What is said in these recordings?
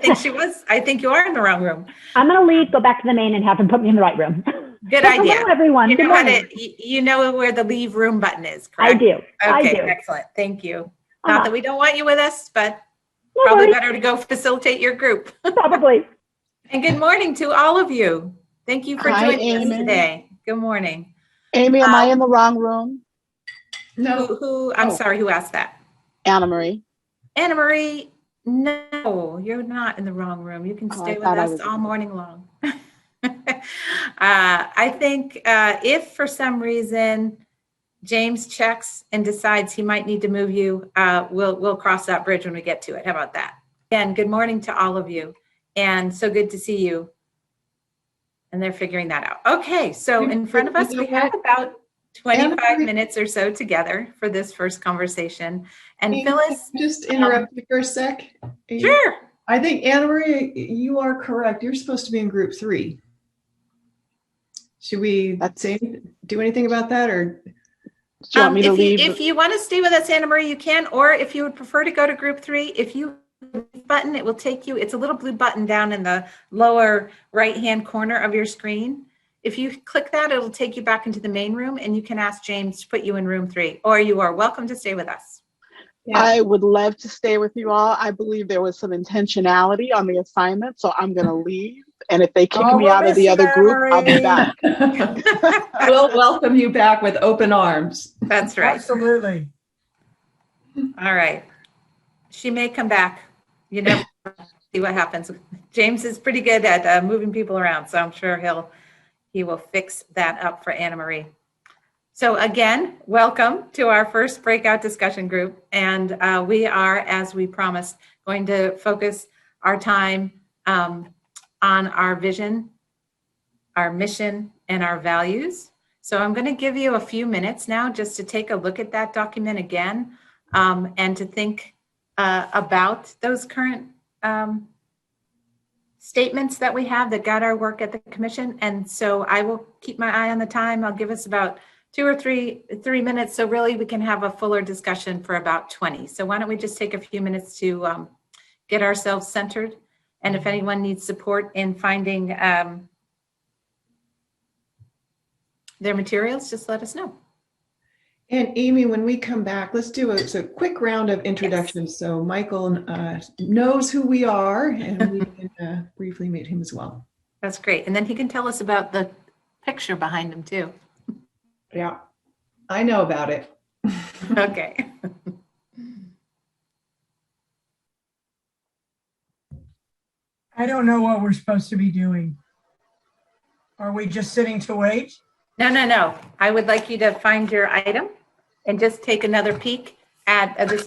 think she was. I think you are in the wrong room. I'm going to leave, go back to the main, and have him put me in the right room. Good idea. Hello, everyone. You Good know, morning. you know where the leave room button is, correct? I do. Okay, I do. Excellent. Thank you. Not that we don't want you with us, but No probably worries. better to go facilitate your group. Probably. And good morning to all of you. Thank you for joining us today. Good morning. Amy, am I in the wrong room? No. I'm sorry, who asked that? Anna Marie. Anna Marie, no, you're not in the wrong room. You can stay with us all morning long. I think if for some reason James checks and decides he might need to move you, we'll cross that bridge when we get to it. How about that? Again, good morning to all of you. And so good to see you. And they're figuring that out. Okay, so in front of us, we have about 25 minutes or so together for this first conversation. And Phyllis, just interrupt you for a sec. Sure. I think Anna Marie, you are correct. You're supposed to be in group 3. Should we do anything about that, or do you want me to leave? If you want to stay with us, Anna Marie, you can. Or if you would prefer to go to group 3, if you button, it will take you. It's a little blue button down in the lower right-hand corner of your screen. If you click that, it'll take you back into the main room, and you can ask James to put you in room 3, or you are welcome to stay with us. Yeah. I would love to stay with you all. I believe there was some intentionality on the assignment, so I'm going to leave. And if they kick me out of the other group, I'll be back. We'll welcome you back with open arms. That's right. Absolutely. All right. She may come back. You never see what happens. James is pretty good at moving people around, so I'm sure he will fix that up for Anna Marie. So again, welcome to our first breakout discussion group. And we are, as we promised, going to focus our time on our vision, our mission, and our values. So I'm going to give you a few minutes now just to take a look at that document again and to think about those current statements that we have that guide our work at the commission. And so I will keep my eye on the time. I'll give us about 2 or 3 minutes. So really we can have a fuller discussion for about 20. So why don't we just take a few minutes to get ourselves centered. And if anyone needs support in finding their materials, just let us know. And Amy, when we come back, let's do a quick round of introductions. Yes. So Michael knows who we are, and we can briefly meet him as well. That's great. And then he can tell us about the picture behind him too. Yeah, I know about it. Okay. I don't know what we're supposed to be doing. Are we just sitting to wait? No. I would like you to find your item and just take another peek at, this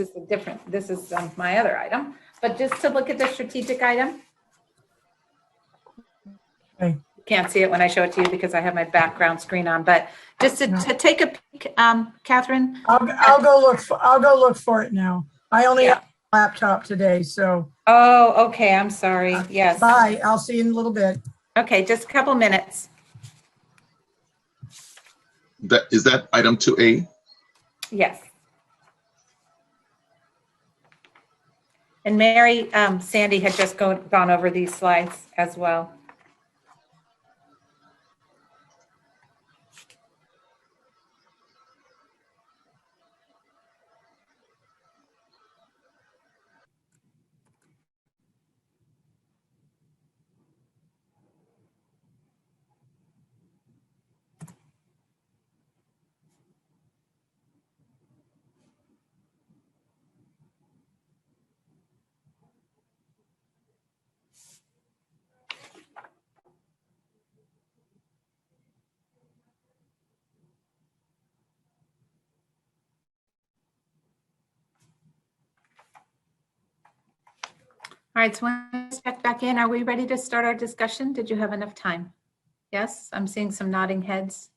is my other item, but just to look at the strategic item. Okay. Can't see it when I show it to you because I have my background screen on, but just to take a peek, Catherine. I'll go look for it now. I only have a laptop today, so. Oh, okay. I'm sorry. Yes. Bye. I'll see you in a little bit. Okay, just a couple minutes. Is that item 2A? Yes. And Mary, Sandy had just gone over these slides as well. All right, so when I step back in, are we ready to start our discussion? Did you have enough time? Yes, I'm seeing some nodding heads.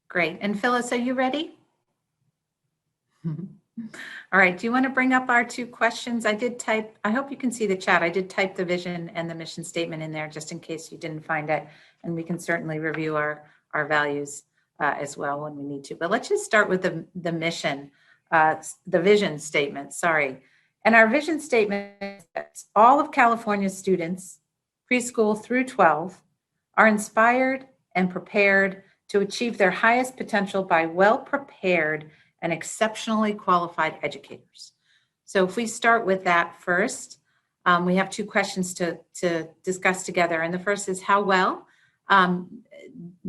Great. And Phyllis, are you ready? All right, do you want to bring up our 2 questions? I hope you can see the chat. I did type the vision and the mission statement in there just in case you didn't find it. And we can certainly review our values as well when we need to. But let's just start with the mission, the vision statement, sorry. And our vision statement is that all of California's students, preschool through 12, are inspired and prepared to achieve their highest potential by well-prepared and exceptionally qualified educators. So if we start with that first, we have two questions to discuss together. And the first is, how well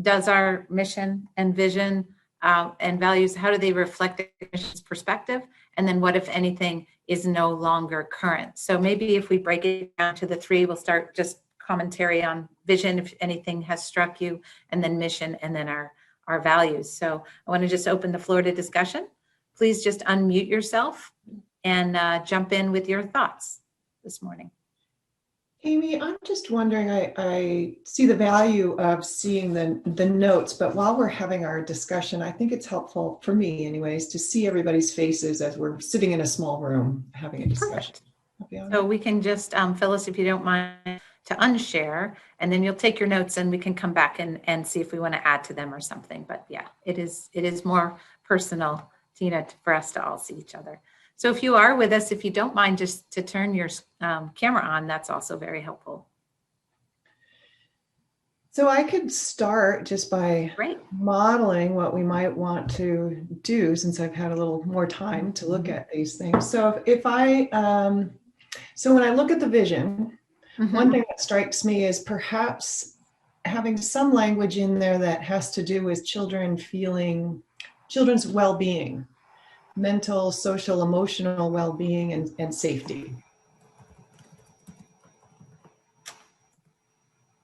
does our mission and vision and values, how do they reflect the mission's perspective? And then what, if anything, is no longer current? So maybe if we break it down to the three, we'll start just commentary on vision, if anything has struck you, and then mission, and then our values. So I want to just open the floor to discussion. Please just unmute yourself and jump in with your thoughts this morning. Amy, I'm just wondering, I see the value of seeing the notes, but while we're having our discussion, I think it's helpful for me anyways, to see everybody's faces as we're sitting in a small room having a discussion. So we can just, Phyllis, if you don't mind, to unshare, and then you'll take your notes and we can come back and see if we want to add to them or something. But yeah, it is more personal, Tina, for us to all see each other. So if you are with us, if you don't mind just to turn your camera on, that's also very helpful. So I could start just by modeling what we might want to do, since I've had a little more time to look at these things. So so when I look at the vision, one thing that strikes me is perhaps having some language in there that has to do with children's well-being, mental, social, emotional well-being, and safety.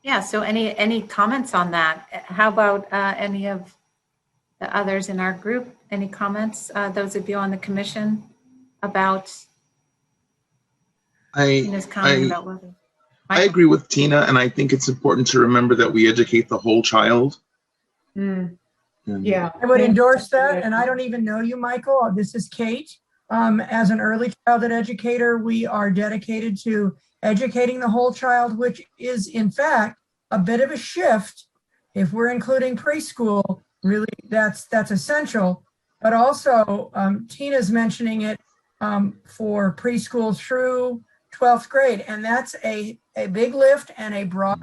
Yeah, so any comments on that? How about any of the others in our group? Any comments, those of you on the commission, about Tina's comment about whether? I agree with Tina, and I think it's important to remember that we educate the whole child. Yeah, I would endorse that, and I don't even know you, Michael. This is Kate. As an early childhood educator, we are dedicated to educating the whole child, which is, in fact, a bit of a shift. If we're including preschool, really, that's essential. But also, Tina's mentioning it for preschool through 12th grade, and that's a big lift and a broad,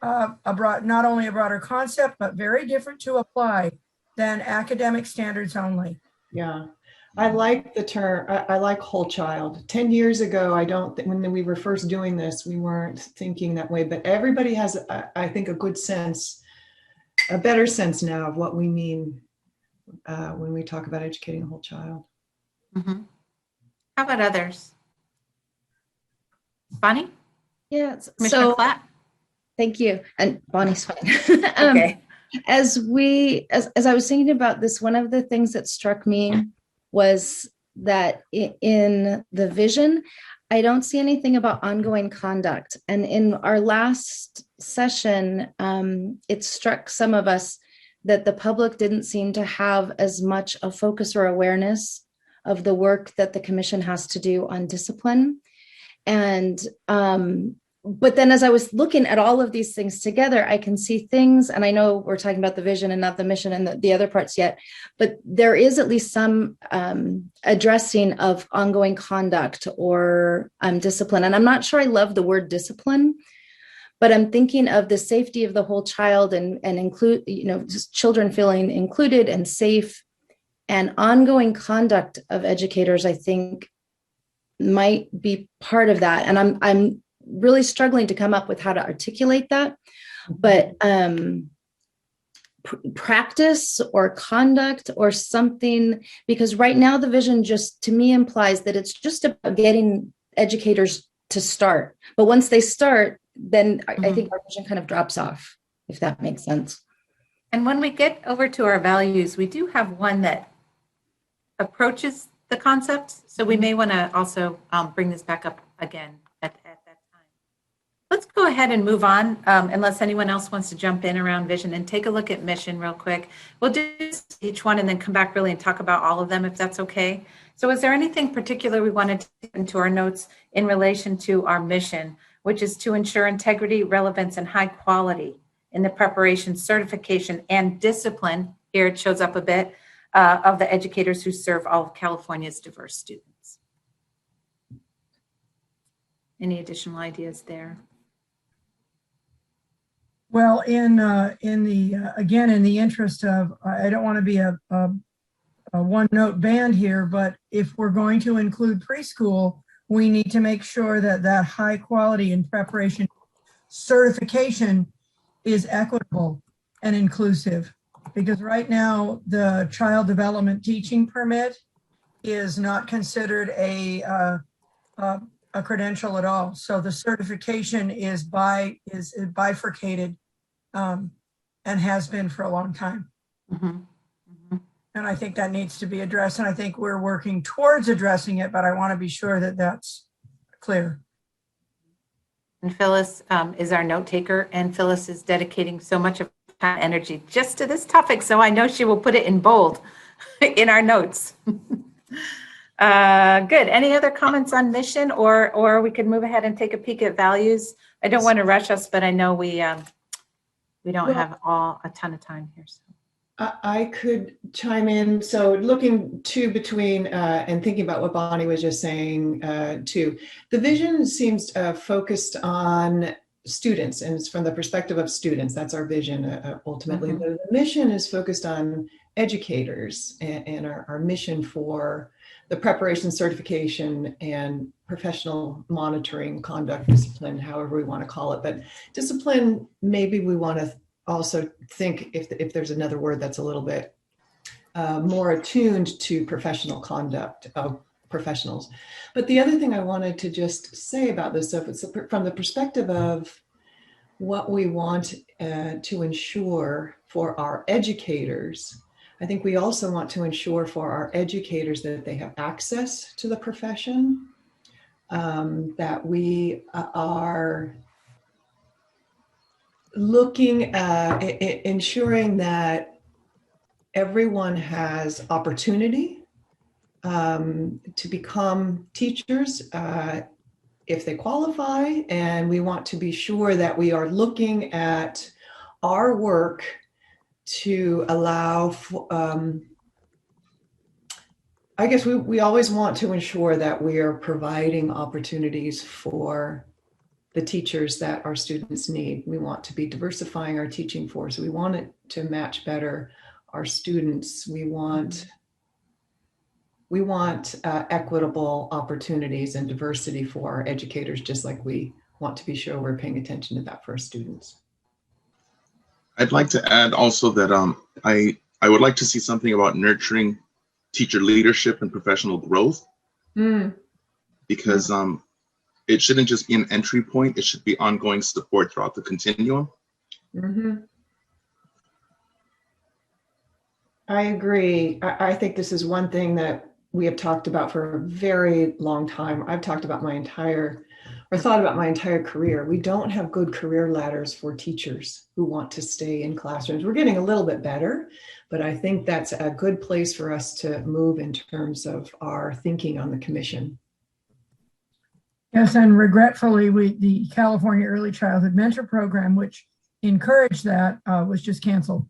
not only a broader concept, but very different to apply than academic standards only. Yeah. I like the term, I like whole child. 10 years ago, when we were first doing this, we weren't thinking that way, but everybody has, I think, a good sense, a better sense now of what we mean when we talk about educating a whole child. How about others? Bonnie? Yeah, Commissioner Platt? Thank you. And Bonnie's fine. Okay. As I was thinking about this, one of the things that struck me was that in the vision, I don't see anything about ongoing conduct. And in our last session, it struck some of us that the public didn't seem to have as much a focus or awareness of the work that the commission has to do on discipline. And but then as I was looking at all of these things together, I can see things, and I know we're talking about the vision and not the mission and the other parts yet, but there is at least some addressing of ongoing conduct or discipline. And I'm not sure I love the word discipline, but I'm thinking of the safety of the whole child and include, just children feeling included and safe, and ongoing conduct of educators, I think, might be part of that. And I'm really struggling to come up with how to articulate that, but practice or conduct or something, because right now the vision just to me implies that it's just about getting educators to start. But once they start, then I think our vision kind of drops off, if that makes sense. And when we get over to our values, we do have one that approaches the concept. So we may want to also bring this back up again at that time. Let's go ahead and move on, unless anyone else wants to jump in around vision, and take a look at mission real quick. We'll do each one and then come back really and talk about all of them, if that's okay. So is there anything particular we wanted to put into our notes in relation to our mission, which is to ensure integrity, relevance, and high quality in the preparation, certification, and discipline, here it shows up a bit, of the educators who serve all of California's diverse students? Any additional ideas there? Well, in the again, in the interest of, I don't want to be a one-note band here, but if we're going to include preschool, we need to make sure that that high quality in preparation certification is equitable and inclusive. Because right now, the child development teaching permit is not considered a credential at all. So the certification is bifurcated, and has been for a long time. Mhm. And I think that needs to be addressed. And I think we're working towards addressing it, but I want to be sure that that's clear. And Phyllis is our note taker, and Phyllis is dedicating so much of her time and energy just to this topic. So I know she will put it in bold in our notes. Good. Any other comments on mission, or we could move ahead and take a peek at values? I don't want to rush us, but I know we don't have a ton of time here. So. I could chime in. So looking to between and thinking about what Bonnie was just saying too, the vision seems focused on students, and it's from the perspective of students. That's our vision ultimately. Mm-hmm. The mission is focused on educators and our mission for the preparation, certification, and professional monitoring, conduct, discipline, however we want to call it. But discipline, maybe we want to also think if there's another word that's a little bit more attuned to professional conduct of professionals. But the other thing I wanted to just say about this stuff, it's from the perspective of what we want to ensure for our educators. I think we also want to ensure for our educators that they have access to the profession, that we are looking at ensuring that everyone has opportunity to become teachers if they qualify, and we want to be sure that we are looking at our work to allow I guess we always want to ensure that we are providing opportunities for the teachers that our students need. We want to be diversifying our teaching force. We want it to match better our students. We want equitable opportunities and diversity for our educators, just like we want to be sure we're paying attention to that for our students. I'd like to add also that I would like to see something about nurturing teacher leadership and professional growth, because it shouldn't just be an entry point. It should be ongoing support throughout the continuum. I agree. I think this is one thing that we have talked about for a very long time. I've talked about thought about my entire career. We don't have good career ladders for teachers who want to stay in classrooms. We're getting a little bit better, but I think that's a good place for us to move in terms of our thinking on the commission. Yes, and regretfully, the California Early Childhood Mentor Program, which encouraged that, was just canceled.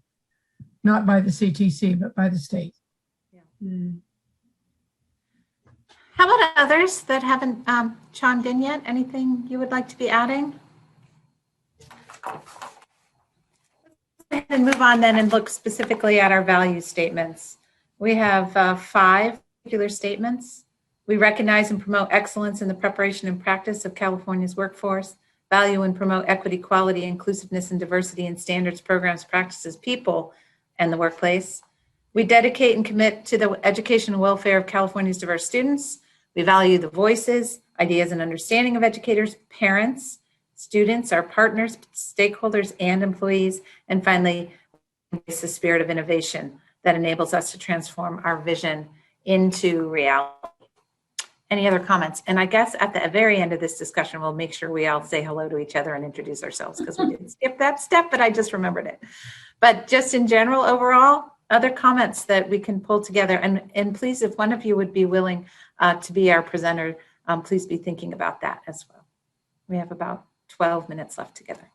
Not by the CTC, but by the state. Yeah. How about others that haven't chimed in yet? Anything you would like to be adding? And move on then and look specifically at our value statements. We have 5 particular statements. We recognize and promote excellence in the preparation and practice of California's workforce, value and promote equity, quality, inclusiveness, and diversity in standards, programs, practices, people, and the workplace. We dedicate and commit to the education and welfare of California's diverse students. We value the voices, ideas, and understanding of educators, parents, students, our partners, stakeholders, and employees. And finally, it's the spirit of innovation that enables us to transform our vision into reality. Any other comments? And I guess at the very end of this discussion, we'll make sure we all say hello to each other and introduce ourselves, because we didn't skip that step, but I just remembered it. But just in general, overall, other comments that we can pull together. And please, if one of you would be willing to be our presenter, please be thinking about that as well. We have about 12 minutes left together.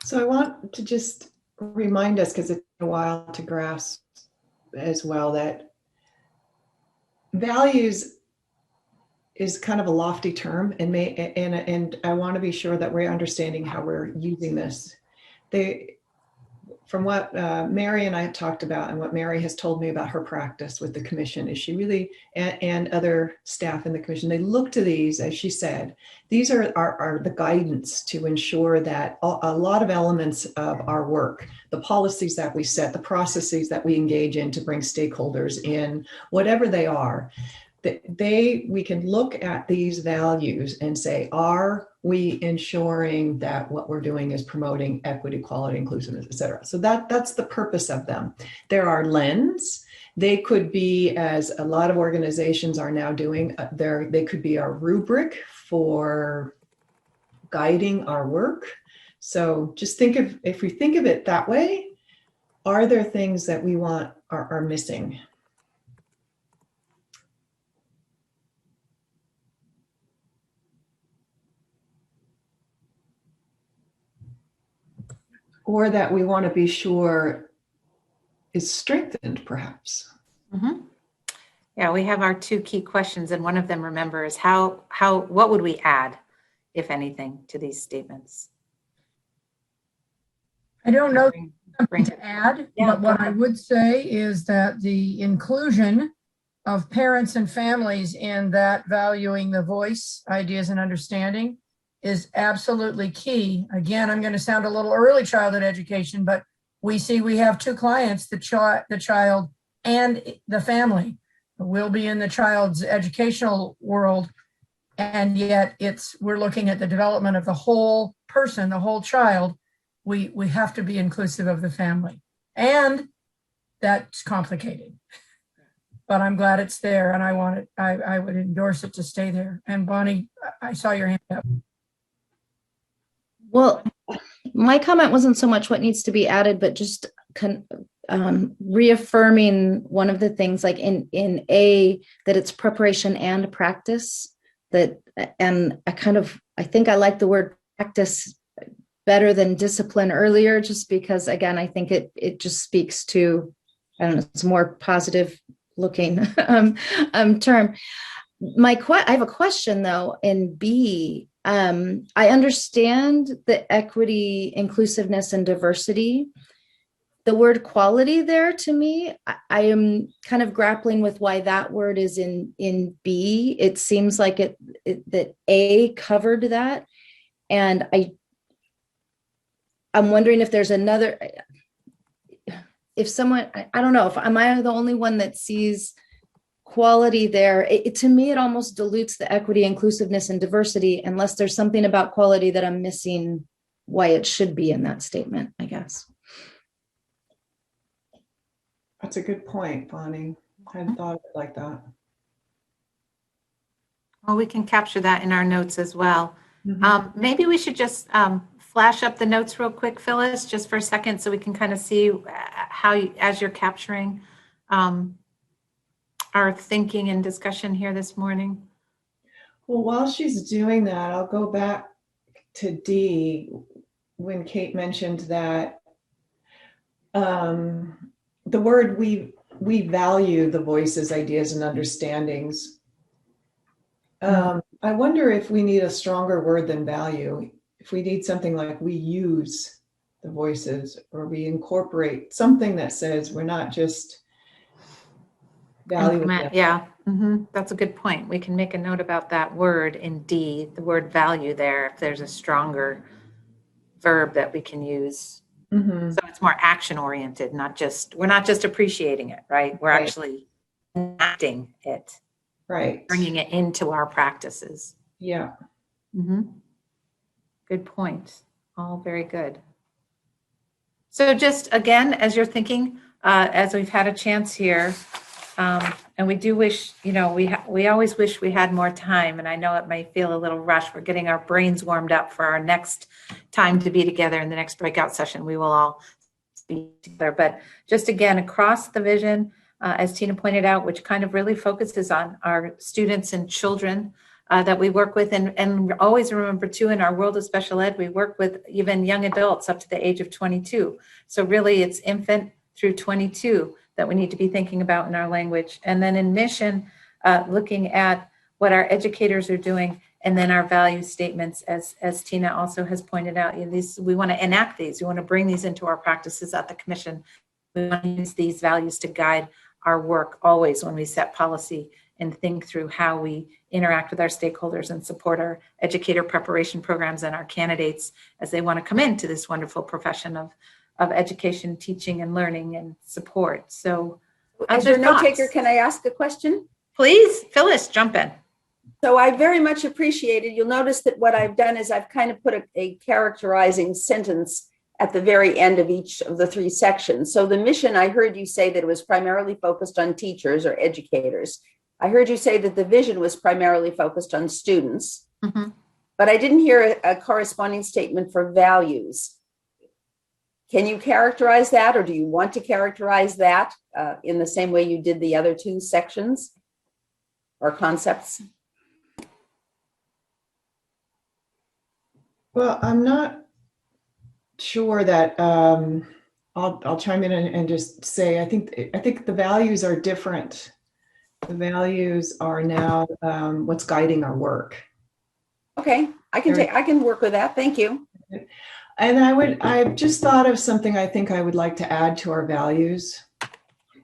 So I want to just remind us, because it's a while to grasp as well, that values is kind of a lofty term, and I want to be sure that we're understanding how we're using this. From what Mary and I have talked about, and what Mary has told me about her practice with the commission, is she really, and other staff in the commission, they look to these, as she said, these are the guidance to ensure that a lot of elements of our work, the policies that we set, the processes that we engage in to bring stakeholders in, whatever they are, we can look at these values and say, are we ensuring that what we're doing is promoting equity, quality, inclusiveness, et cetera? So that's the purpose of them. There are lens. They could be, as a lot of organizations are now doing, they could be our rubric for guiding our work. So just if we think of it that way, are there things that we want are missing? Or that we want to be sure is strengthened, perhaps. Mm-hmm. Yeah, we have our two key questions, and one of them, remember, is what would we add, if anything, to these statements? I don't know Bring something to add, Yeah, but what go I ahead. would say is that the inclusion of parents and families in that valuing the voice, ideas, and understanding is absolutely key. Again, I'm going to sound a little early childhood education, but we have two clients, the child and the family. We'll be in the child's educational world, and yet we're looking at the development of the whole person, the whole child. We have to be inclusive of the family, and that's complicated. But I'm glad it's there, and I would endorse it to stay there. And Bonnie, I saw your hand up. Well, my comment wasn't so much what needs to be added, but just reaffirming one of the things, like in A, that it's preparation and practice. And I think I like the word practice better than discipline earlier, just because, again, I think it just speaks to, I don't know, it's a more positive looking term. I have a question though in B. I understand the equity, inclusiveness, and diversity. The word quality there, to me, I am kind of grappling with why that word is in B. It seems like that A covered that. And I'm wondering if there's another, if someone, I don't know, am I the only one that sees quality there? To me, it almost dilutes the equity, inclusiveness, and diversity, unless there's something about quality that I'm missing why it should be in that statement, I guess. That's a good point, Bonnie. I hadn't thought of it like that. Well, we can capture that in our notes as well. Mm-hmm. Maybe we should just flash up the notes real quick, Phyllis, just for a second, so we can kind of see how, as you're capturing our thinking and discussion here this morning. Well, while she's doing that, I'll go back to D, when Kate mentioned that the word we value the voices, ideas, and understandings. I wonder if we need a stronger word than value. If we need something like we use the voices, or we incorporate something that says we're not just valuing them. Yeah, that's a good point. We can make a note about that word in D, the word value there, if there's a stronger verb that we can use. Mm-hmm. So it's more action oriented, we're not just appreciating it, right? We're actually enacting it, right, bringing it into our practices. Yeah. Good point. All very good. So just again, as you're thinking, as we've had a chance here, and we do wish, we always wish we had more time, and I know it may feel a little rushed. We're getting our brains warmed up for our next time to be together in the next breakout session. We will all be together, but just again, across the vision, as Tina pointed out, which kind of really focuses on our students and children, that we work with. And always remember too, in our world of special ed, we work with even young adults up to the age of 22. So really it's infant through 22 that we need to be thinking about in our language. And then in mission, looking at what our educators are doing, and then our value statements, as Tina also has pointed out. We want to enact these. We want to bring these into our practices at the commission. We want to use these values to guide our work always when we set policy and think through how we interact with our stakeholders and support our educator preparation programs and our candidates as they want to come into this wonderful profession of education, teaching, and learning and support. So as your note taker, can I ask a question? Please, Phyllis, jump in. So I very much appreciate it. You'll notice that what I've done is I've kind of put a characterizing sentence at the very end of each of the 3 sections. So the mission, I heard you say that it was primarily focused on teachers or educators. I heard you say that the vision was primarily focused on students, but I didn't hear a corresponding statement for values. Can you characterize that, or do you want to characterize that in the same way you did the other 2 sections or concepts? Well, I'm not sure that I'll chime in and just say I think the values are different. The values are now what's guiding our work. Okay, I can work with that. Thank you. And I've just thought of something I think I would like to add to our values.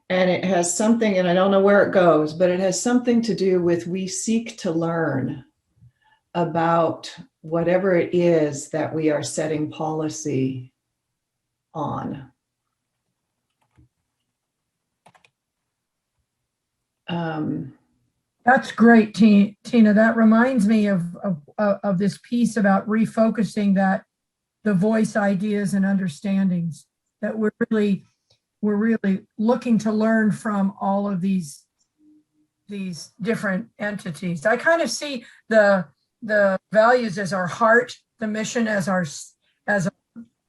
And it has something, and I don't know where it goes, but it has something to do with we seek to learn about whatever it is that we are setting policy on. That's great, Tina. That reminds me of this piece about refocusing that the voice, ideas, and understandings, that we're really looking to learn from all of these different entities. I kind of see the values as our heart, the mission as our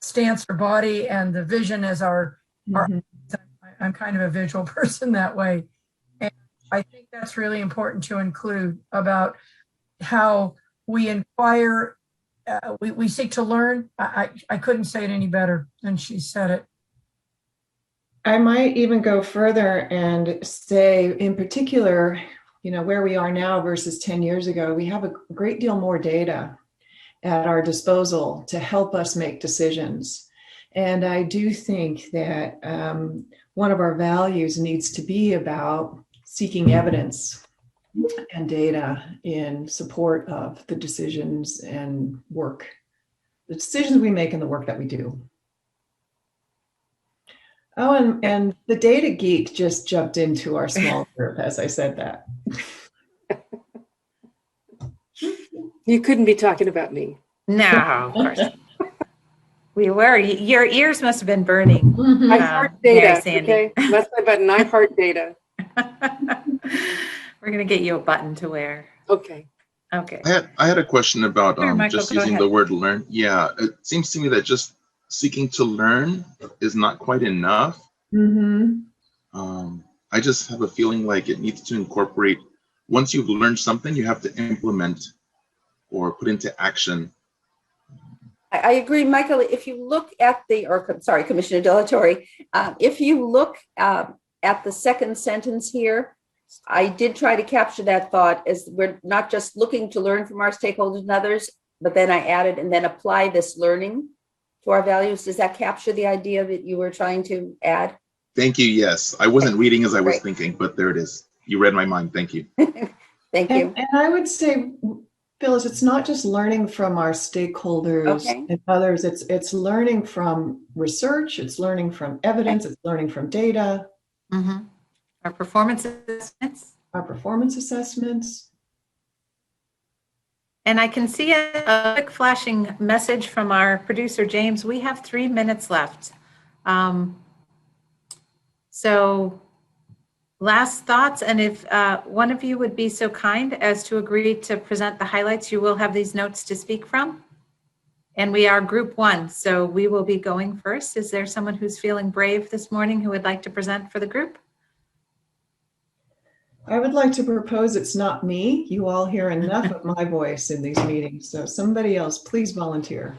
stance or body, and the vision as our I'm kind of a visual person that way. And I think that's really important to include about how we inquire, we seek to learn. I couldn't say it any better than she said it. I might even go further and say, in particular, where we are now versus 10 years ago, we have a great deal more data at our disposal to help us make decisions. And I do think that one of our values needs to be about seeking evidence and data in support of the decisions and work, the decisions we make and the work that we do. Oh, and the data geek just jumped into our small group as I said that. You couldn't be talking about me. No, of course. We were. Your ears must have been burning. I heart data, Sandy. okay? That's my button. I heart data. We're going to get you a button to wear. Okay. Okay. I had a question about Sure, Michael, just go using ahead. the word learn. Yeah, it seems to me that just seeking to learn is not quite enough. I just have a feeling like it needs to incorporate, once you've learned something, you have to implement or put into action. I agree, Michael. If you look at Commissioner Delatorre, if you look at the second sentence here, I did try to capture that thought as we're not just looking to learn from our stakeholders and others, but then I added and then apply this learning to our values. Does that capture the idea that you were trying to add? Thank you. Yes, I wasn't reading as I was Great. thinking, but there it is. You read my mind. Thank you. Thank you. And I would say, Phyllis, it's not just learning from our stakeholders and others. It's learning from research. It's learning from evidence. It's learning from data. Our performance assessments. Our performance assessments. And I can see a quick flashing message from our producer, James. We have 3 minutes left. So last thoughts, and if one of you would be so kind as to agree to present the highlights, you will have these notes to speak from. And we are group 1, so we will be going first. Is there someone who's feeling brave this morning who would like to present for the group? I would like to propose it's not me. You all hear enough of my voice in these meetings. So somebody else, please volunteer.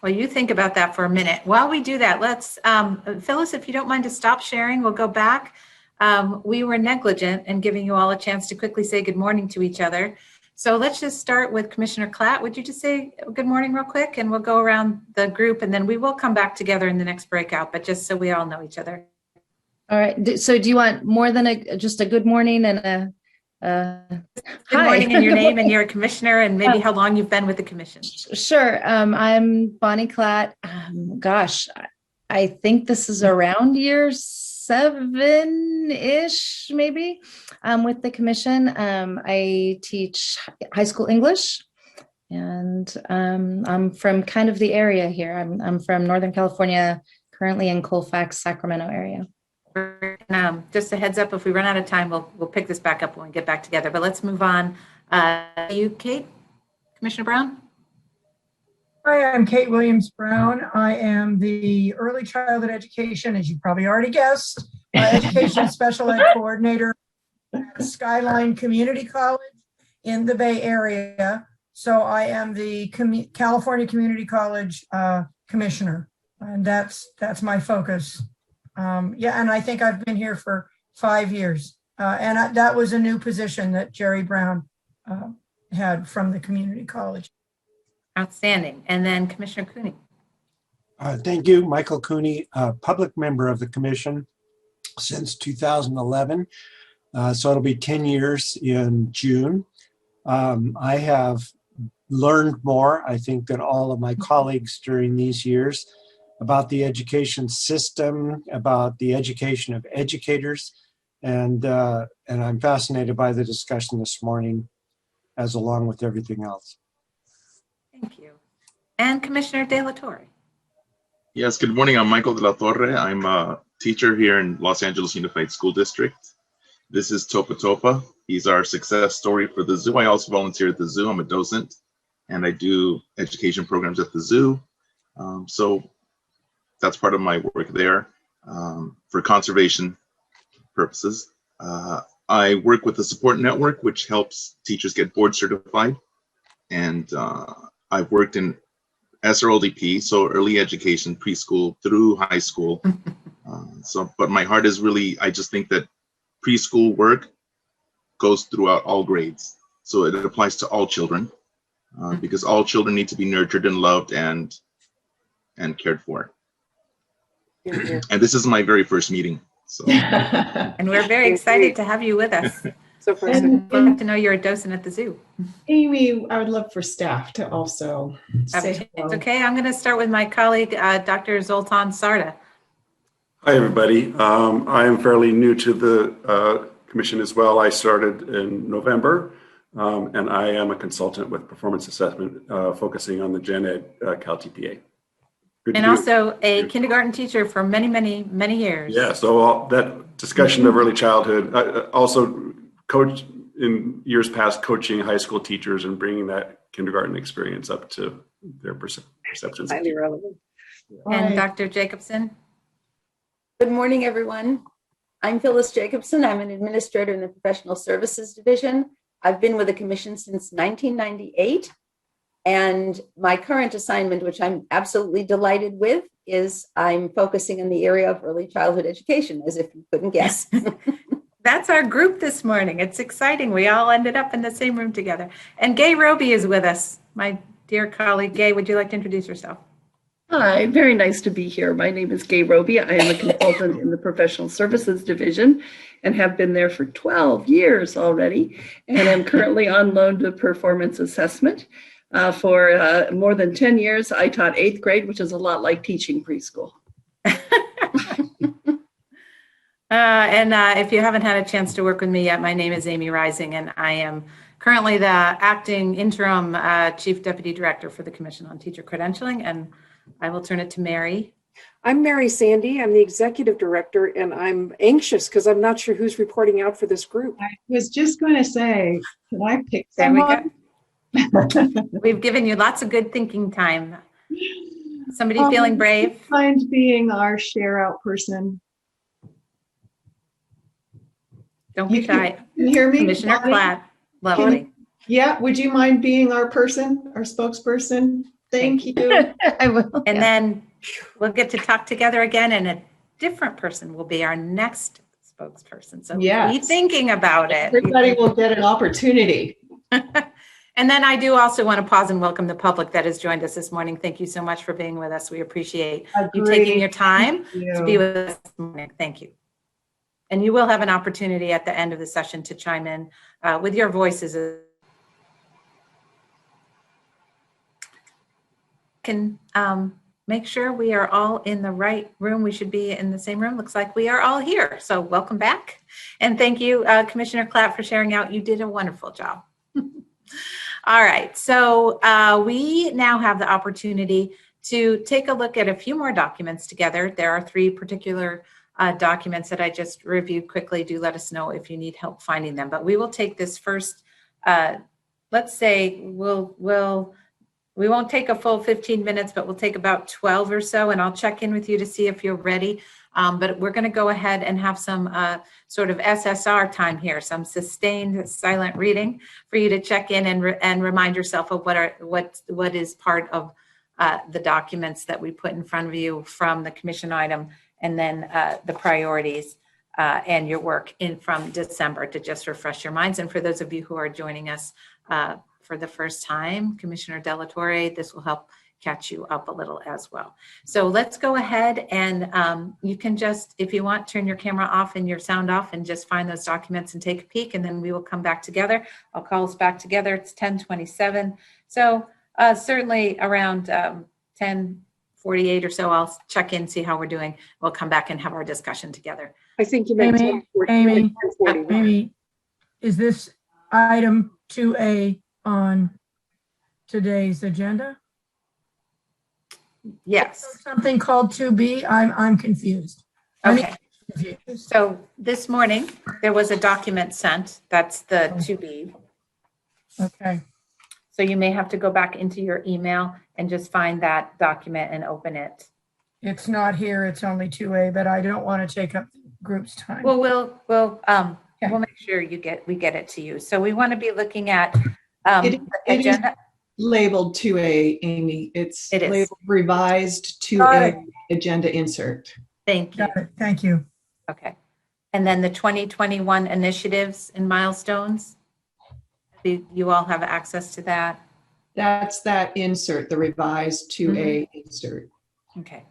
Well, you think about that for a minute. While we do that, let's, Phyllis, if you don't mind to stop sharing, we'll go back. We were negligent in giving you all a chance to quickly say good morning to each other. So let's just start with Commissioner Klatt. Would you just say good morning real quick, and we'll go around the group, and then we will come back together in the next breakout, but just so we all know each other. All right. So do you want more than just a good morning and a good morning and your name and you're a commissioner and maybe how long you've been with the commission? Sure. I'm Bonnie Klatt. Gosh, I think this is around year 7-ish, maybe, with the commission. I teach high school English, and I'm from kind of the area here. I'm from Northern California, currently in Colfax, Sacramento area. Just a heads up, if we run out of time, we'll pick this back up when we get back together. But let's move on. You, Kate? Commissioner Brown? Hi, I'm Kate Williams-Brown. I am the Early Childhood Education, as you probably already guessed, Education Special Ed Coordinator at Skyline Community College in the Bay Area. So I am the California Community College Commissioner, and that's my focus. Yeah, and I think I've been here for 5 years. And that was a new position that Jerry Brown had from the community college. Outstanding. And then Commissioner Cooney. Thank you, Michael Cooney, public member of the commission since 2011. So it'll be 10 years in June. I have learned more, I think, than all of my colleagues during these years about the education system, about the education of educators, and I'm fascinated by the discussion this morning, as along with everything else. Thank you. And Commissioner De La Torre. Yes, good morning. I'm Michael De La Torre. I'm a teacher here in Los Angeles Unified School District. This is Topa Topa. He's our success story for the zoo. I also volunteer at the zoo. I'm a docent, and I do education programs at the zoo. So that's part of my work there for conservation purposes. I work with the support network, which helps teachers get board certified. And I've worked in SRLDP, so early education, preschool through high school. But my heart is really, I just think that preschool work goes throughout all grades. So it applies to all children because all children need to be nurtured and loved and cared for. And this is my very first meeting. So. And we're very excited to have you with us. So far, to know you're a docent at the zoo. Amy, I would love for staff to also say hello. Okay, I'm going to start with my colleague, Dr. Zoltan Sarda. Hi, everybody. I am fairly new to the commission as well. I started in November, and I am a consultant with performance assessment, focusing on the Gen Ed Cal TPA. And also a kindergarten teacher for many, many, many years. Yeah, so that discussion of early childhood, also coach in years past, coaching high school teachers and bringing that kindergarten experience up to their perceptions. Highly relevant. And Dr. Jacobson. Good morning, everyone. I'm Phyllis Jacobson. I'm an administrator in the Professional Services Division. I've been with the commission since 1998. And my current assignment, which I'm absolutely delighted with, is I'm focusing in the area of early childhood education, as if you couldn't guess. That's our group this morning. It's exciting. We all ended up in the same room together. And Gay Roby is with us. My dear colleague, Gay, would you like to introduce yourself? Hi, very nice to be here. My name is Gay Roby. I am a consultant in the Professional Services Division and have been there for 12 years already. And I'm currently on loan to performance assessment. For more than 10 years, I taught 8th grade, which is a lot like teaching preschool. If you haven't had a chance to work with me yet, my name is Amy Rising, and I am currently the acting interim Chief Deputy Director for the Commission on Teacher Credentialing, and I will turn it to Mary. I'm Mary Sandy. I'm the Executive Director, and I'm anxious because I'm not sure who's reporting out for this group. I was just going to say, can I pick someone? We've given you lots of good thinking time. Somebody feeling brave? Mind being our share out person? Don't be shy. Can you hear me? Commissioner Bonnie? Platt, lovely. Yeah, would you mind being our person, our spokesperson? Thank you. I will. And yeah. then we'll get to talk together again, and a different person will be our next spokesperson. So be Yes. thinking about it. Everybody will get an opportunity. And then I do also want to pause and welcome the public that has joined us this morning. Thank you so much for being with us. We appreciate you taking your time to be with us this morning. Thank you. And you will have an opportunity at the end of the session to chime in with your voices. Can make sure we are all in the right room. We should be in the same room. Looks like we are all here. So welcome back. And thank you, Commissioner Clapp, for sharing out. You did a wonderful job. All right, so we now have the opportunity to take a look at a few more documents together. There are 3 particular documents that I just reviewed quickly. Do let us know if you need help finding them. But we will take this first, let's say we won't take a full 15 minutes, but we'll take about 12 or so, and I'll check in with you to see if you're ready. But we're gonna go ahead and have some sort of SSR time here, some sustained silent reading for you to check in and remind yourself of what is part of the documents that we put in front of you from the commission item, and then the priorities and your work from December, to just refresh your minds. And for those of you who are joining us for the first time, Commissioner Delatorre, this will help catch you up a little as well. So let's go ahead and you can just, if you want, turn your camera off and your sound off and just find those documents and take a peek, and then we will come back together. I'll call us back together. It's 10:27. So certainly around 10:48 or so, I'll check in, see how we're doing. We'll come back and have our discussion together. I think you meant Amy, is this item 2A on today's agenda? Yes. Something called 2B? I'm confused. Okay. So this morning there was a document sent. That's the 2B. Okay. So you may have to go back into your email and just find that document and open it. It's not here. It's only 2A, but I don't want to take up the group's time. Well, we'll make sure we get it to you. So we want to be looking at It agenda. is labeled 2A, Amy. It's labeled revised 2A agenda insert. Thank you. Got it. Thank you. Okay. And then the 2021 initiatives and milestones. You all have access to that? That's that insert, the revised 2A insert. Okay.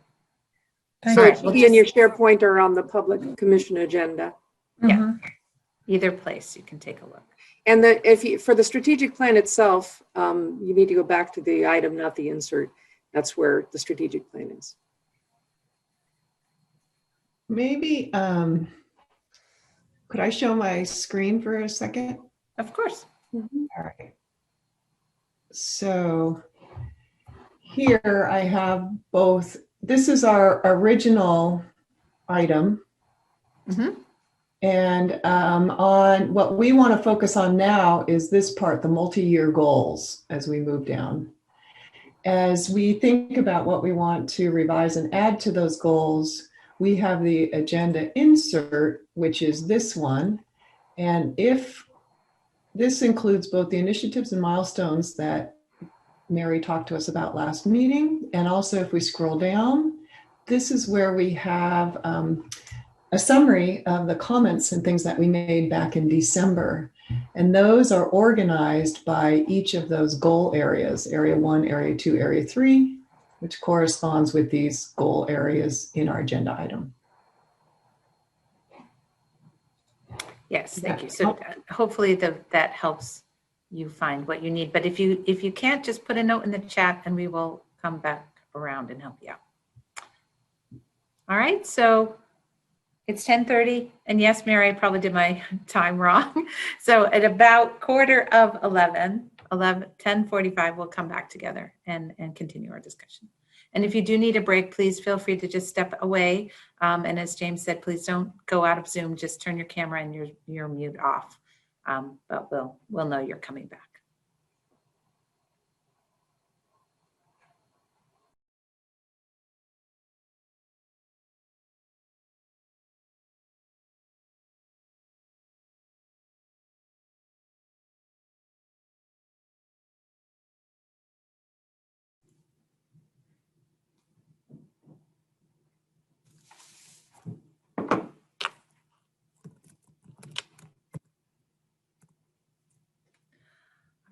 So it should be in your SharePoint or on the public commission agenda. Yeah. Either place you can take a look. And for the strategic plan itself, you need to go back to the item, not the insert. That's where the strategic plan is. Maybe, could I show my screen for a second? Of course. All right. So here I have both. This is our original item. And on what we want to focus on now is this part, the multi-year goals, as we move down. As we think about what we want to revise and add to those goals, we have the agenda insert, which is this one. And if this includes both the initiatives and milestones that Mary talked to us about last meeting, and also if we scroll down, this is where we have a summary of the comments and things that we made back in December. And those are organized by each of those goal areas, area 1, area 2, area 3, which corresponds with these goal areas in our agenda item. Yes, thank you. So hopefully that helps you find what you need. But if you can't, just put a note in the chat and we will come back around and help you out. All right, so it's 10:30, and yes, Mary, I probably did my time wrong. So at about 10:45, we'll come back together and continue our discussion. And if you do need a break, please feel free to just step away. And as James said, please don't go out of Zoom. Just turn your camera and your mute off. But we'll know you're coming back.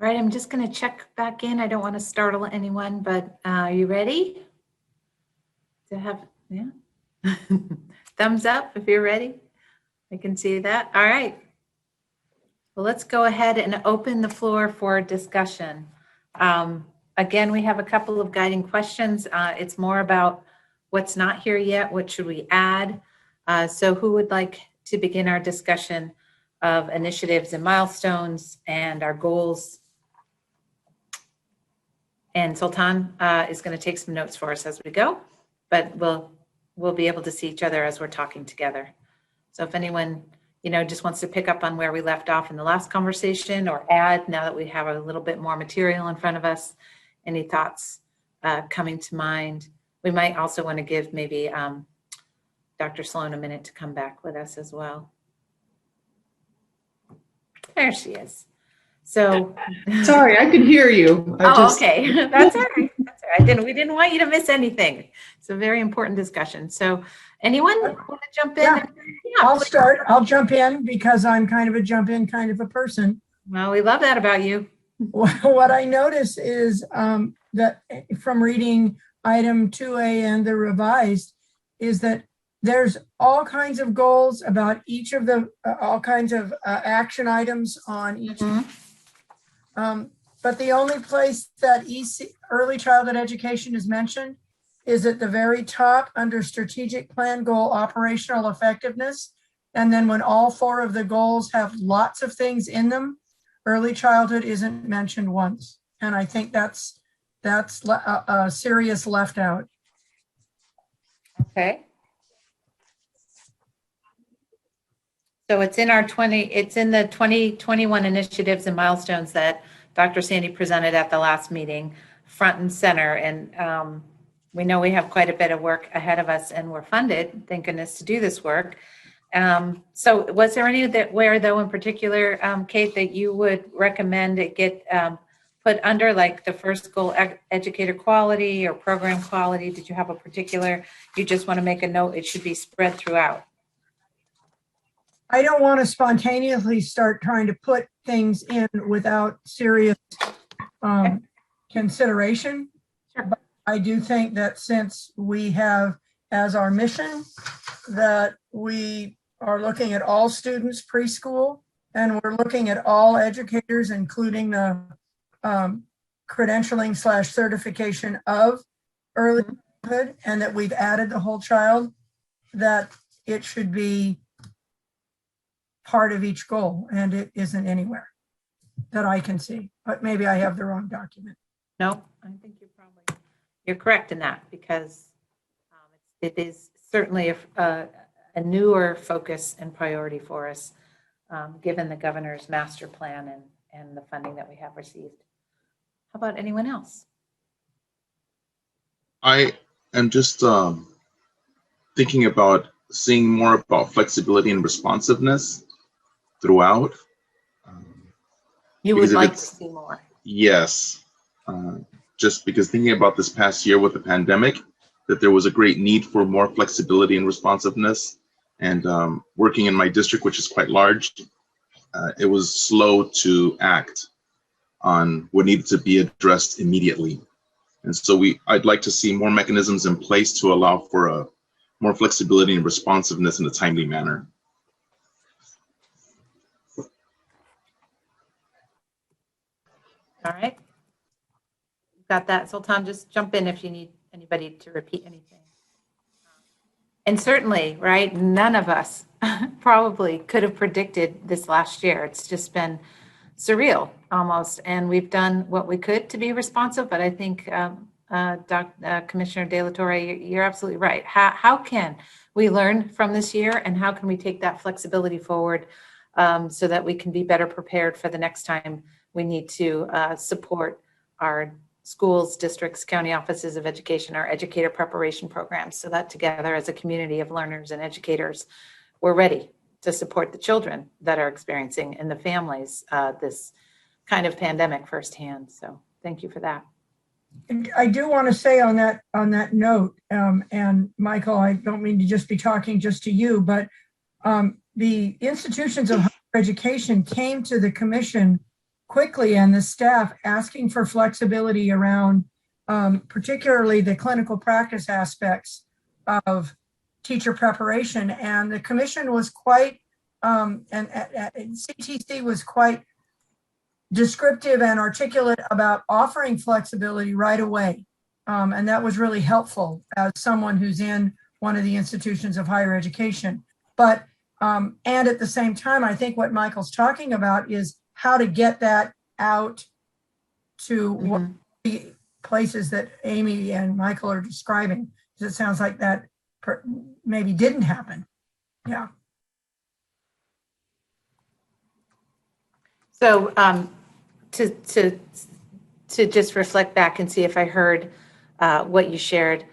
All right, I'm just going to check back in. I don't want to startle anyone, but are you ready to have, yeah? Thumbs up if you're ready. I can see that. All right. Well, let's go ahead and open the floor for discussion. Again, we have a couple of guiding questions. It's more about what's not here yet. What should we add? So who would like to begin our discussion of initiatives and milestones and our goals? And Sultan is going to take some notes for us as we go, but we'll be able to see each other as we're talking together. So if anyone, just wants to pick up on where we left off in the last conversation or add now that we have a little bit more material in front of us, any thoughts coming to mind? We might also want to give maybe Dr. Sloan a minute to come back with us as well. There she is. So Sorry, I could hear you. Okay. That's all right. That's all right. We didn't want you to miss anything. It's a very important discussion. So anyone want to jump in? Yeah. I'll start. I'll jump in because I'm kind of a jump in kind of a person. Well, we love that about you. What I notice is that from reading item 2A and the revised is that there's all kinds of goals about each of the, all kinds of action items on each. But the only place that early childhood education is mentioned is at the very top under strategic plan goal operational effectiveness. And then when all 4 of the goals have lots of things in them, early childhood isn't mentioned once. And I think that's a serious left out. Okay. So it's in our it's in the 2021 initiatives and milestones that Dr. Sandy presented at the last meeting, front and center. And we know we have quite a bit of work ahead of us and we're funded, thank goodness, to do this work. So was there anywhere though in particular, Kate, that you would recommend it get put under, like the first goal, educator quality or program quality? Did you have a particular, you just want to make a note, it should be spread throughout? I don't want to spontaneously start trying to put things in without serious consideration. Sure. But I do think that since we have as our mission that we are looking at all students preschool and we're looking at all educators, including the credentialing / certification of early childhood, and that we've added the whole child, that it should be part of each goal, and it isn't anywhere that I can see, but maybe I have the wrong document. No, I think you're correct in that, because it is certainly a newer focus and priority for us, given the governor's master plan and the funding that we have received. How about anyone else? I am just thinking about seeing more about flexibility and responsiveness throughout. You would like to see more? Yes. Just because thinking about this past year with the pandemic, that there was a great need for more flexibility and responsiveness. And working in my district, which is quite large, it was slow to act on what needed to be addressed immediately. And so I'd like to see more mechanisms in place to allow for more flexibility and responsiveness in a timely manner. All right. Got that. Sultan, just jump in if you need anybody to repeat anything. And certainly, right, none of us probably could have predicted this last year. It's just been surreal almost. And we've done what we could to be responsive, but I think Commissioner De La Torre, you're absolutely right. How can we learn from this year, and how can we take that flexibility forward so that we can be better prepared for the next time we need to support our schools, districts, county offices of education, our educator preparation programs, so that together as a community of learners and educators, we're ready to support the children that are experiencing and the families this kind of pandemic firsthand. So thank you for that. I do want to say on that note, and Michael, I don't mean to just be talking just to you, but the institutions of higher education came to the commission quickly, and the staff asking for flexibility around particularly the clinical practice aspects of teacher preparation. And the commission was quite, and CTC was quite descriptive and articulate about offering flexibility right away. And that was really helpful as someone who's in one of the institutions of higher education. But, and at the same time, I think what Michael's talking about is how to get that out to the places that Amy and Michael are describing. Because it sounds like that maybe didn't happen. Yeah. So to just reflect back and see if I heard what you shared,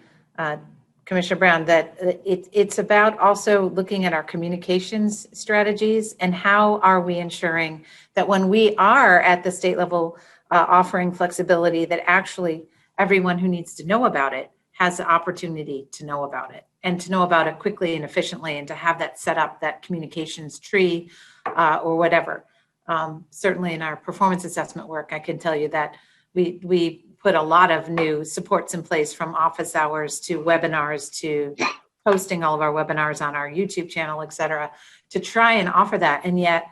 Commissioner Brown, that it's about also looking at our communications strategies and how are we ensuring that when we are at the state level offering flexibility, that actually everyone who needs to know about it has the opportunity to know about it and to know about it quickly and efficiently, and to have that set up, that communications tree or whatever. Certainly in our performance assessment work, I can tell you that we put a lot of new supports in place, from office hours to webinars to posting all of our webinars on our YouTube channel, et cetera, to try and offer that. And yet,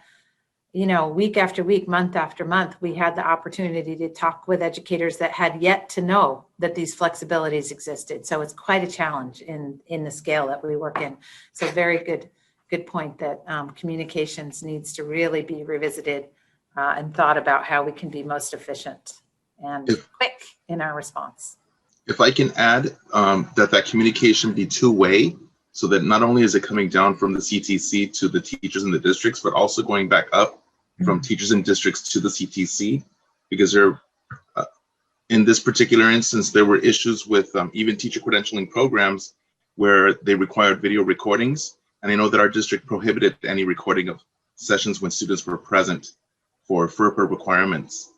you know, week after week, month after month, we had the opportunity to talk with educators that had yet to know that these flexibilities existed. So it's quite a challenge in the scale that we work in. So very good point that communications needs to really be revisited and thought about how we can be most efficient and quick in our response. If I can add that communication be two-way, so that not only is it coming down from the CTC to the teachers in the districts, but also going back up from teachers in districts to the CTC, because in this particular instance, there were issues with even teacher credentialing programs where they required video recordings. And I know that our district prohibited any recording of sessions when students were present for FERPA requirements.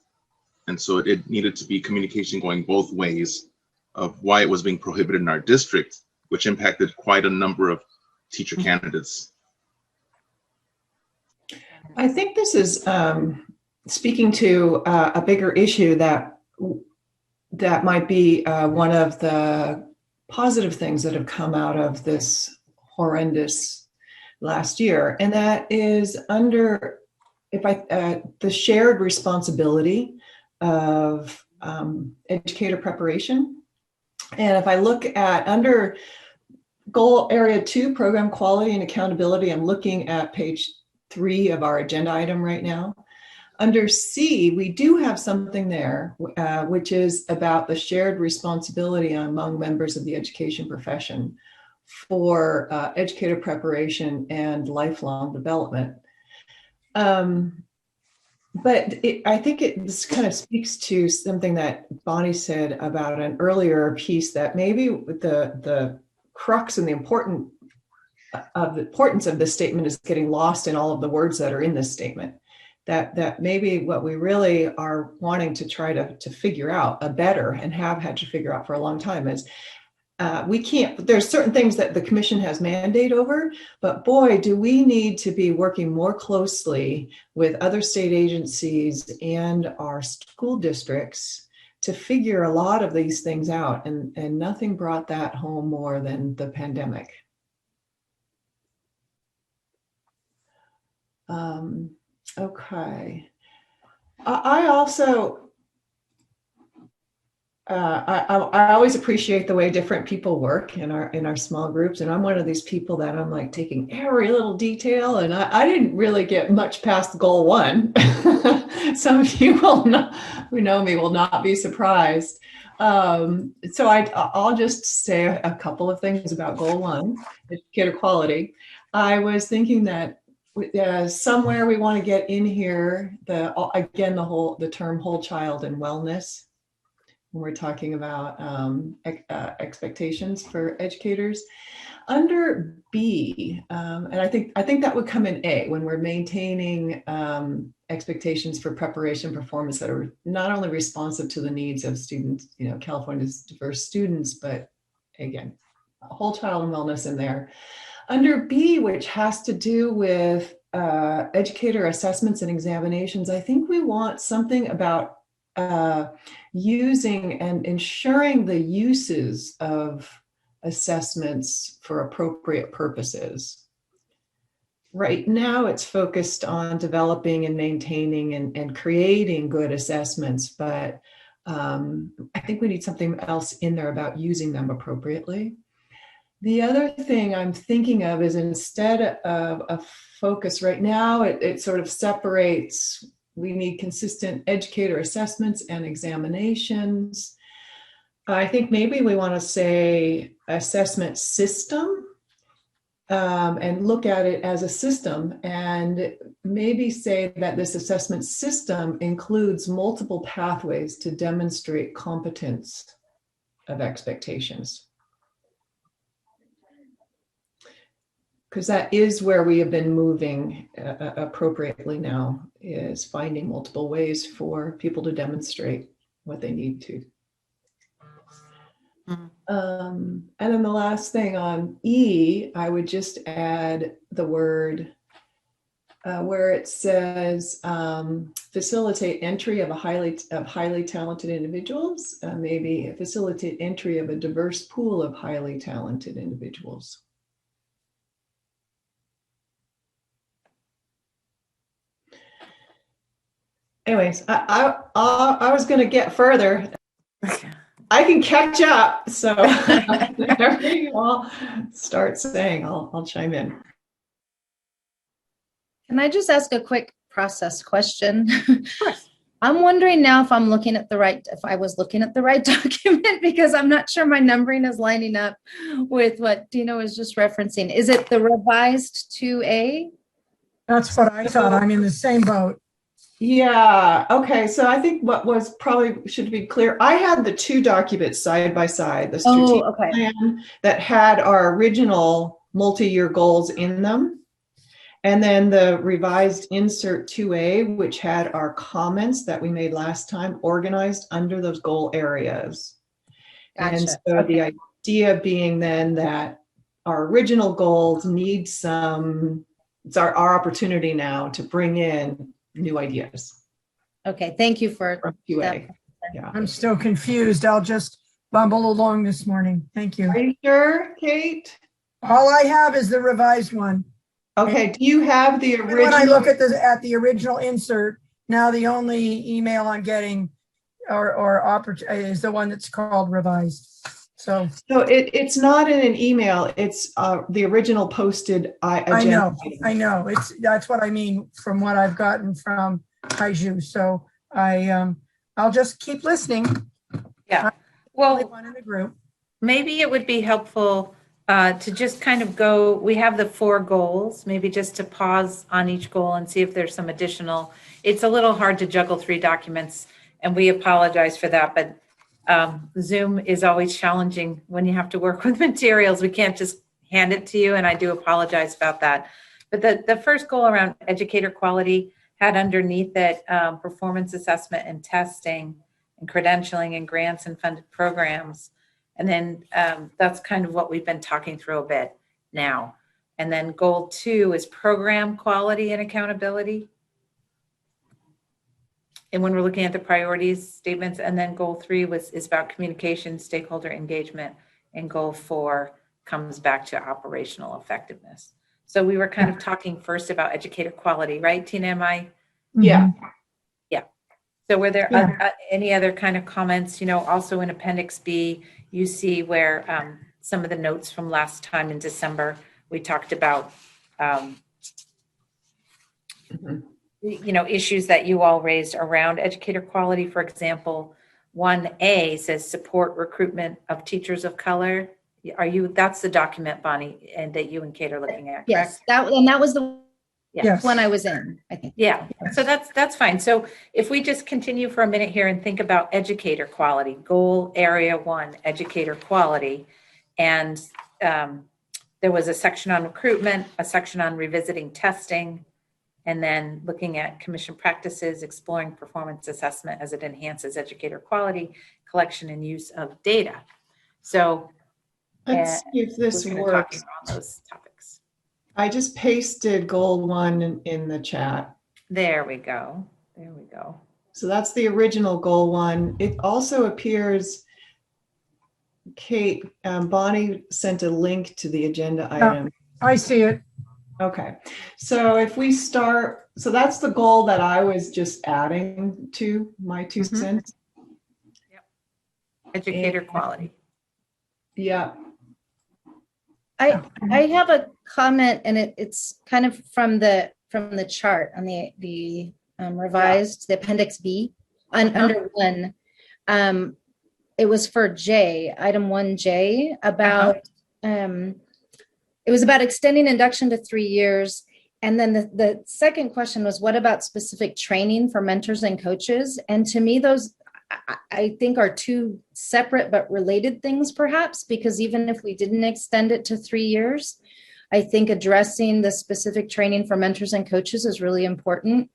And so it needed to be communication going both ways of why it was being prohibited in our district, which impacted quite a number of teacher candidates. I think this is speaking to a bigger issue that might be one of the positive things that have come out of this horrendous last year, and that is under the shared responsibility of educator preparation. And if I look at under goal area 2, program quality and accountability, I'm looking at page 3 of our agenda item right now. Under C, we do have something there, which is about the shared responsibility among members of the education profession for educator preparation and lifelong development. But I think this kind of speaks to something that Bonnie said about an earlier piece, that maybe the crux and the importance of this statement is getting lost in all of the words that are in this statement. That maybe what we really are wanting to try to figure out better, and have had to figure out for a long time, is there's certain things that the commission has mandate over, but boy, do we need to be working more closely with other state agencies and our school districts to figure a lot of these things out. And nothing brought that home more than the pandemic. Okay. I also, I always appreciate the way different people work in our small groups. And I'm one of these people that I'm like taking every little detail, and I didn't really get much past goal 1. Some of you who know me will not be surprised. So I'll just say a couple of things about goal 1, educator quality. I was thinking that somewhere we want to get in here the term whole child and wellness when we're talking about expectations for educators. Under B, and I think that would come in A, when we're maintaining expectations for preparation performance that are not only responsive to the needs of students, California's diverse students, but again, whole child and wellness in there. Under B, which has to do with educator assessments and examinations, I think we want something about using and ensuring the uses of assessments for appropriate purposes. Right now, it's focused on developing and maintaining and creating good assessments, but I think we need something else in there about using them appropriately. The other thing I'm thinking of is, instead of a focus right now, it sort of separates. We need consistent educator assessments and examinations. I think maybe we want to say assessment system, and look at it as a system, and maybe say that this assessment system includes multiple pathways to demonstrate competence of expectations. Because that is where we have been moving appropriately now, is finding multiple ways for people to demonstrate what they need to. And then the last thing on E, I would just add the word where it says facilitate entry of highly talented individuals, maybe facilitate entry of a diverse pool of highly talented individuals. Anyways, I was going to get further. I can catch up, so whatever you all start saying, I'll chime in. Can I just ask a quick process question? Of course. I'm wondering now if I was looking at the right document, because I'm not sure my numbering is lining up with what Dina was just referencing. Is it the revised 2A? That's what I thought. I'm in the same boat. Yeah, okay, so I think what was probably should be clear, I had the two documents side by side, the strategic plan that had our original multi-year goals in them, and then the revised insert 2A, which had our comments that we made last time organized under those goal areas. Gotcha. And so the idea being then that our original goals need it's our opportunity now to bring in new ideas. Okay, thank you for QA. Yeah. I'm still confused. I'll just bumble along this morning. Thank you. Are you sure, Kate? All I have is the revised one. Okay, do you have the original? When I look at the original insert, now the only email I'm getting is the one that's called revised. So it's not in an email. It's the original posted agenda. I know. That's what I mean from what I've gotten from Kaiju. So I'll just keep listening. Yeah. Well, one in the group. Maybe it would be helpful to just kind of go. We have the 4 goals. Maybe just to pause on each goal and see if there's some additional. It's a little hard to juggle 3 documents, and we apologize for that, but. Zoom is always challenging when you have to work with materials. We can't just hand it to you, and I do apologize about that. But the first goal around educator quality had underneath it performance assessment and testing and credentialing and grants and funded programs. And then that's kind of what we've been talking through a bit now. And then goal 2 is program quality and accountability. And when we're looking at the priorities statements, and then goal 3 is about communication, stakeholder engagement, and goal 4 comes back to operational effectiveness. So we were kind of talking first about educator quality, right, Tina? Am I? Yeah. Yeah. So were there any other kind of comments? Also in Appendix B, you see where some of the notes from last time in December, we talked about issues that you all raised around educator quality. For example, 1A says support recruitment of teachers of color. That's the document, Bonnie, and that you and Kate are looking at, correct? Yes, that was the one I was in, I think. Yeah, so that's fine. So if we just continue for a minute here and think about educator quality, goal area 1, educator quality, and there was a section on recruitment, a section on revisiting testing, and then looking at commission practices, exploring performance assessment as it enhances educator quality, collection and use of data. So let's see if this works. On those topics. I just pasted goal 1 in the chat. There we go. There we go. So that's the original goal 1. It also appears, Kate, Bonnie sent a link to the agenda item. I see it. Okay, so if we start, so that's the goal that I was just adding to my 2 cents. Yep. Educator quality. Yeah. I have a comment, and it's kind of from the chart on the revised, the appendix B under 1. It was for J, item 1J, about it was about extending induction to 3 years. And then the second question was, what about specific training for mentors and coaches? And to me, those I think are 2 separate but related things, perhaps, because even if we didn't extend it to 3 years, I think addressing the specific training for mentors and coaches is really important.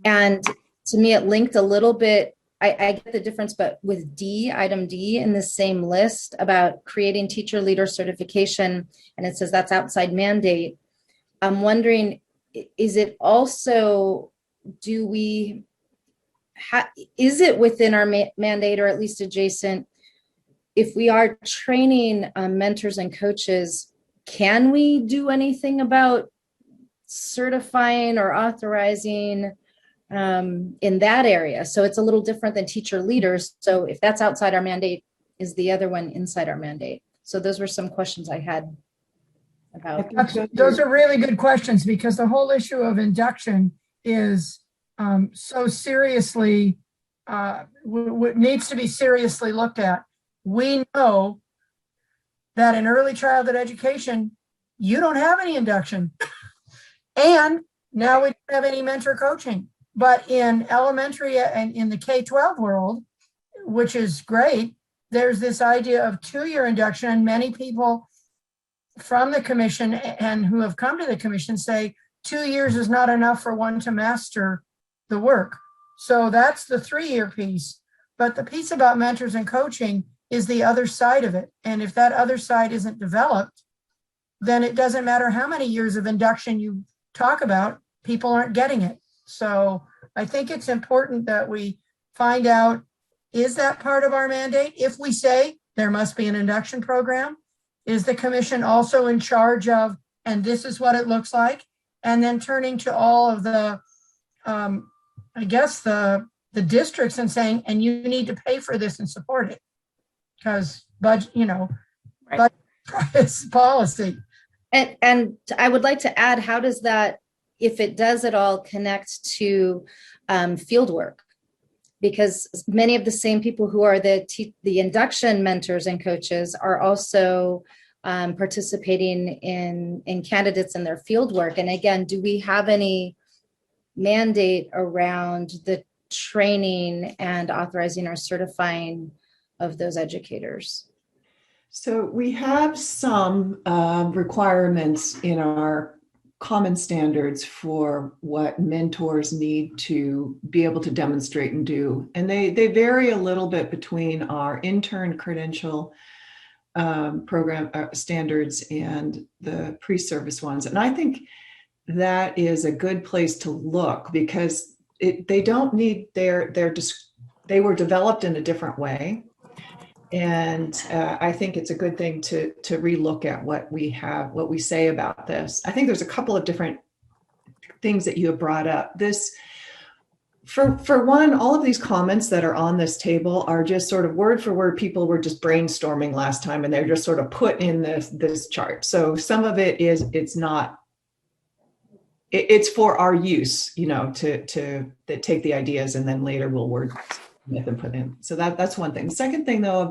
And to me, it linked a little bit. I get the difference, but with D, item D in the same list about creating teacher leader certification, and it says that's outside mandate. I'm wondering, is it also, is it within our mandate, or at least adjacent? If we are training mentors and coaches, can we do anything about certifying or authorizing in that area? So it's a little different than teacher leaders. So if that's outside our mandate, is the other one inside our mandate? So those were some questions I had about. Those are really good questions, because the whole issue of induction is so seriously, needs to be seriously looked at. We know that in early childhood education, you don't have any induction. And now we don't have any mentor coaching. But in elementary and in the K-12 world, which is great, there's this idea of 2-year induction, and many people from the commission and who have come to the commission say 2 years is not enough for one to master the work. So that's the 3-year piece. But the piece about mentors and coaching is the other side of it. And if that other side isn't developed, then it doesn't matter how many years of induction you talk about, people aren't getting it. So I think it's important that we find out, is that part of our mandate? If we say there must be an induction program, is the commission also in charge of, and this is what it looks like? And then turning to all of the, I guess the districts and saying, and you need to pay for this and support it. Because budget, budget is policy. And I would like to add, how does that, if it does at all, connect to field work? Because many of the same people who are the induction mentors and coaches are also participating in candidates in their field work. And again, do we have any mandate around the training and authorizing or certifying of those educators? So we have some requirements in our common standards for what mentors need to be able to demonstrate and do. And they vary a little bit between our intern credential program standards and the pre-service ones. And I think that is a good place to look, because they don't need they were developed in a different way. And I think it's a good thing to relook at what we say about this. I think there's a couple of different things that you have brought up. This, for one, all of these comments that are on this table are just sort of word for word. People were just brainstorming last time, and they're just sort of put in this chart. So some of it it's for our use, to take the ideas and then later we'll word and put in. So that's one thing. The second thing, though,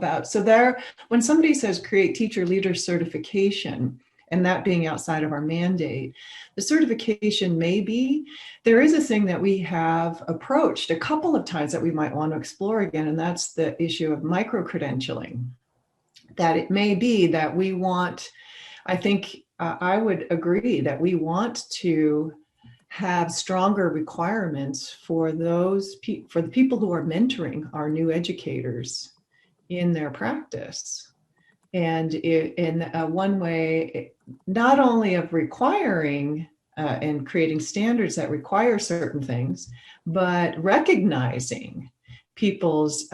when somebody says create teacher leader certification, and that being outside of our mandate, the certification there is a thing that we have approached a couple of times that we might want to explore again, and that's the issue of micro-credentialing. That it may be that we want, I think I would agree that we want to have stronger requirements for for the people who are mentoring our new educators in their practice. And in one way, not only of requiring and creating standards that require certain things, but recognizing people's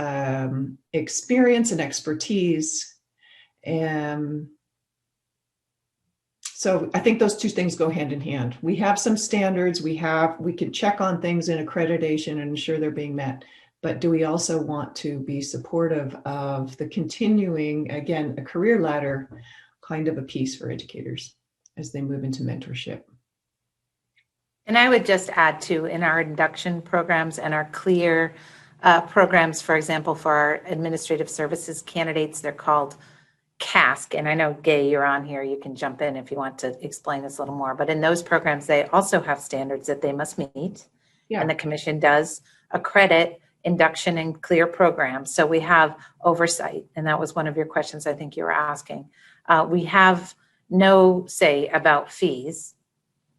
experience and expertise. And so I think those two things go hand in hand. We have some standards, we can check on things in accreditation and ensure they're being met. But do we also want to be supportive of the continuing, again, a career ladder kind of a piece for educators as they move into mentorship? And I would just add too, in our induction programs and our clear programs, for example, for our administrative services candidates, they're called CASC. And I know, Gay, you're on here. You can jump in if you want to explain this a little more. But in those programs, they also have standards that they must meet. Yeah. And the commission does accredit induction and clear programs. So we have oversight. And that was one of your questions I think you were asking. We have no say about fees.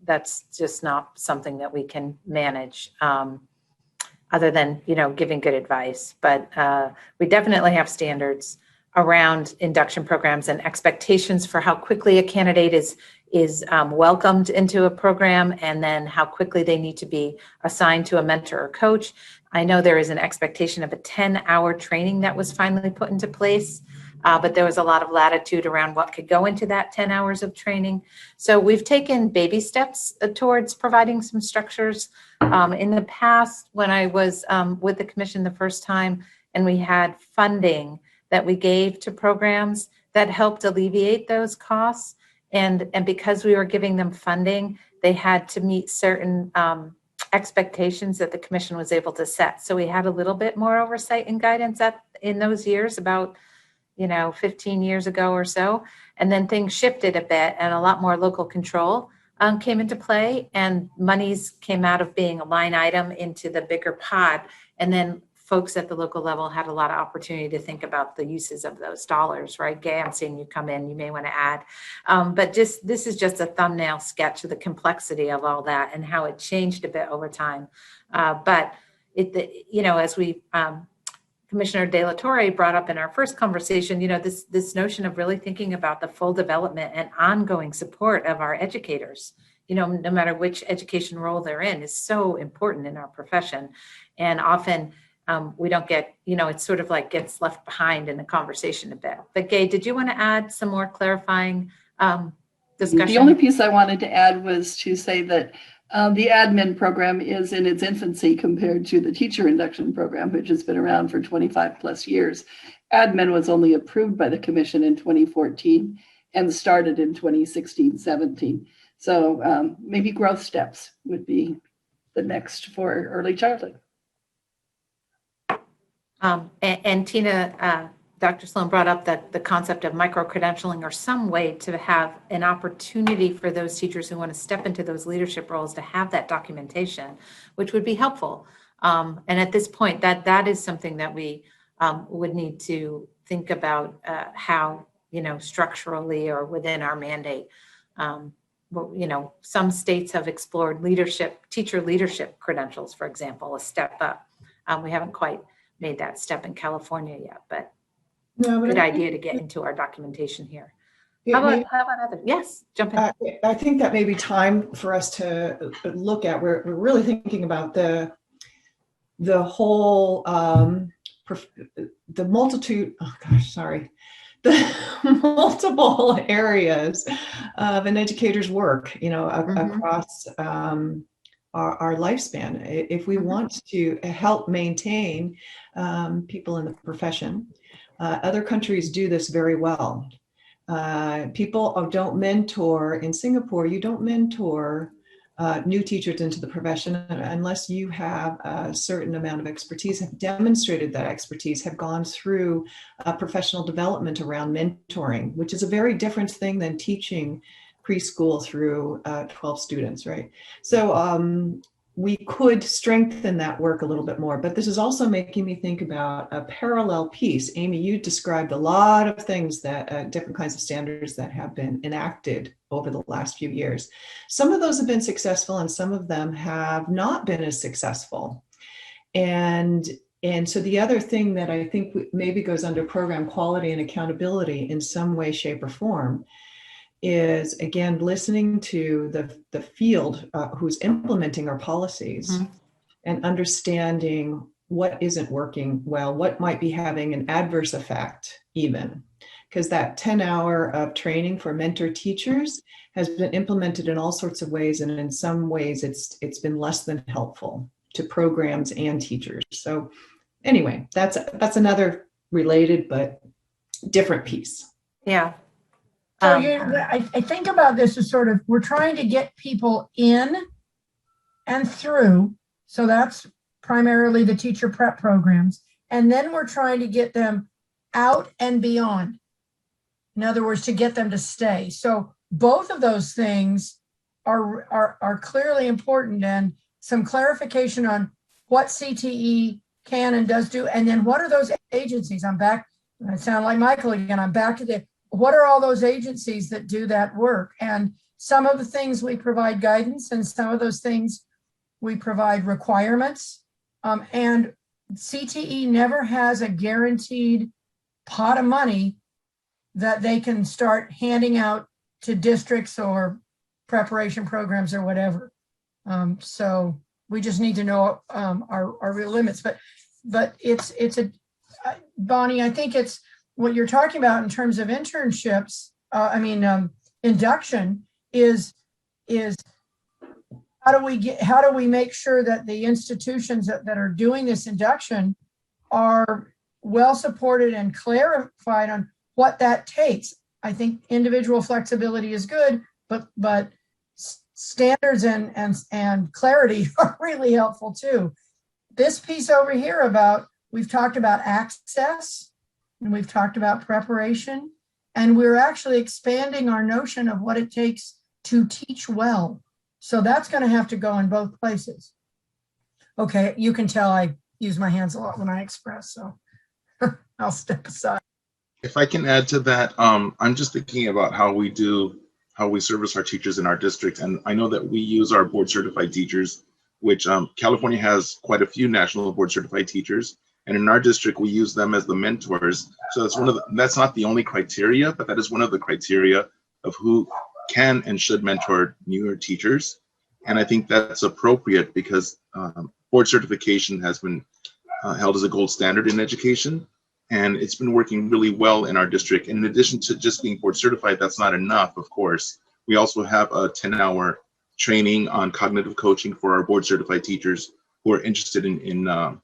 That's just not something that we can manage other than, giving good advice. But we definitely have standards around induction programs and expectations for how quickly a candidate is welcomed into a program, and then how quickly they need to be assigned to a mentor or coach. I know there is an expectation of a 10-hour training that was finally put into place, but there was a lot of latitude around what could go into that 10 hours of training. So we've taken baby steps towards providing some structures. In the past, when I was with the commission the first time, and we had funding that we gave to programs that helped alleviate those costs. And because we were giving them funding, they had to meet certain expectations that the commission was able to set. So we had a little bit more oversight and guidance in those years, about 15 years ago or so. And then things shifted a bit, and a lot more local control came into play, and monies came out of being a line item into the bigger pot. And then folks at the local level had a lot of opportunity to think about the uses of those dollars, right? Gay, I'm seeing you come in, you may want to add. But this is just a thumbnail sketch of the complexity of all that and how it changed a bit over time. But as we, Commissioner De La Torre brought up in our first conversation, this notion of really thinking about the full development and ongoing support of our educators, no matter which education role they're in, is so important in our profession. And often, we don't get, it sort of like gets left behind in the conversation a bit. But Gay, did you want to add some more clarifying discussion? The only piece I wanted to add was to say that the admin program is in its infancy compared to the teacher induction program, which has been around for 25 plus years. Admin was only approved by the commission in 2014 and started in 2016-17. So maybe growth steps would be the next for early childhood. And Tina, Dr. Sloan brought up that the concept of micro-credentialing, or some way to have an opportunity for those teachers who want to step into those leadership roles to have that documentation, which would be helpful. And at this point, that is something that we would need to think about how, structurally or within our mandate. Some states have explored teacher leadership credentials, for example, a step up. We haven't quite made that step in California yet, but good idea to get into our documentation here. How about other? Yes, jump in. I think that may be time for us to look at. We're really thinking about the whole the multitude. Oh gosh, sorry. The multiple areas of an educator's work, across our lifespan. If we want to help maintain people in the profession, other countries do this very well. People don't mentor in Singapore. You don't mentor new teachers into the profession unless you have a certain amount of expertise, have demonstrated that expertise, have gone through professional development around mentoring, which is a very different thing than teaching preschool through 12 students, right? So we could strengthen that work a little bit more, but this is also making me think about a parallel piece. Amy, you described a lot of things that different kinds of standards that have been enacted over the last few years. Some of those have been successful and some of them have not been as successful. And And so the other thing that I think maybe goes under program quality and accountability in some way, shape, or form is, again, listening to the field who's implementing our policies and understanding what isn't working well, what might be having an adverse effect even. Because that 10-hour of training for mentor teachers has been implemented in all sorts of ways. And in some ways, it's been less than helpful to programs and teachers. So anyway, that's another related but different piece. Yeah. So I think about this as sort of, we're trying to get people in and through. So that's primarily the teacher prep programs. And then we're trying to get them out and beyond. In other words, to get them to stay. So both of those things are clearly important, and some clarification on what CTE can and does do. And then what are those agencies? I'm back, I sound like Michael again, I'm back to what are all those agencies that do that work? And some of the things we provide guidance, and some of those things we provide requirements. And CTE never has a guaranteed pot of money that they can start handing out to districts or preparation programs or whatever. So we just need to know our real limits. But it's Bonnie, I think it's what you're talking about in terms of internships. Induction is how do we make sure that the institutions that are doing this induction are well supported and clarified on what that takes. I think individual flexibility is good, but standards and clarity are really helpful too. This piece over here we've talked about access, and we've talked about preparation, and we're actually expanding our notion of what it takes to teach well. So that's going to have to go in both places. Okay, you can tell I use my hands a lot when I express, so I'll step aside. If I can add to that, I'm just thinking about how we service our teachers in our district. And I know that we use our board certified teachers, which California has quite a few national board certified teachers. And in our district, we use them as the mentors. So that's not the only criteria, but that is one of the criteria of who can and should mentor newer teachers. And I think that's appropriate because board certification has been held as a gold standard in education. And it's been working really well in our district. And in addition to just being board certified, that's not enough, of course. We also have a 10-hour training on cognitive coaching for our board certified teachers who are interested in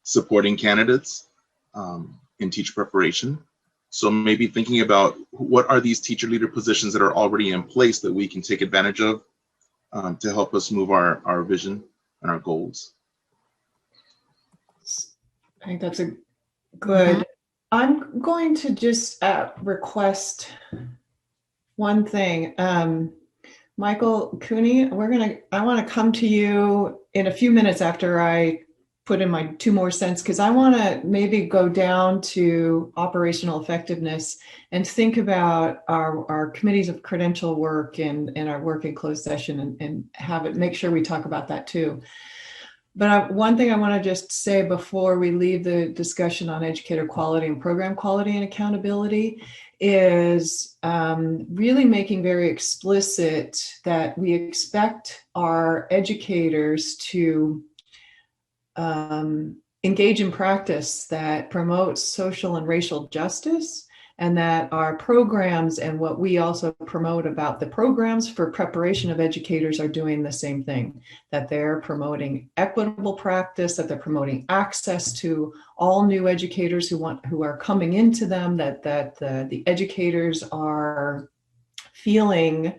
supporting candidates in teacher preparation. So maybe thinking about what are these teacher leader positions that are already in place that we can take advantage of to help us move our vision and our goals. I think that's a good. I'm going to just request one thing. Michael Cooney, I want to come to you in a few minutes after I put in my 2 more cents, because I want to maybe go down to operational effectiveness and think about our committees of credential work and our work in closed session and make sure we talk about that too. But one thing I want to just say before we leave the discussion on educator quality and program quality and accountability is really making very explicit that we expect our educators to engage in practice that promotes social and racial justice, and that our programs and what we also promote about the programs for preparation of educators are doing the same thing, that they're promoting equitable practice, that they're promoting access to all new educators who are coming into them, that the educators are feeling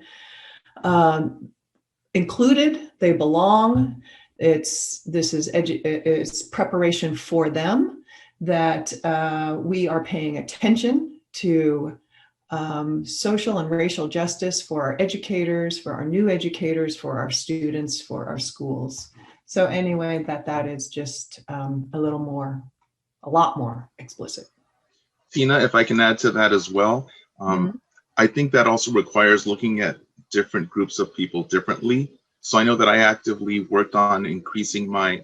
included, they belong. It's preparation for them, that we are paying attention to social and racial justice for our educators, for our new educators, for our students, for our schools. So anyway, that is just a lot more explicit. Tina, if I can add to that as well, I think that also requires looking at different groups of people differently. So I know that I actively worked on increasing my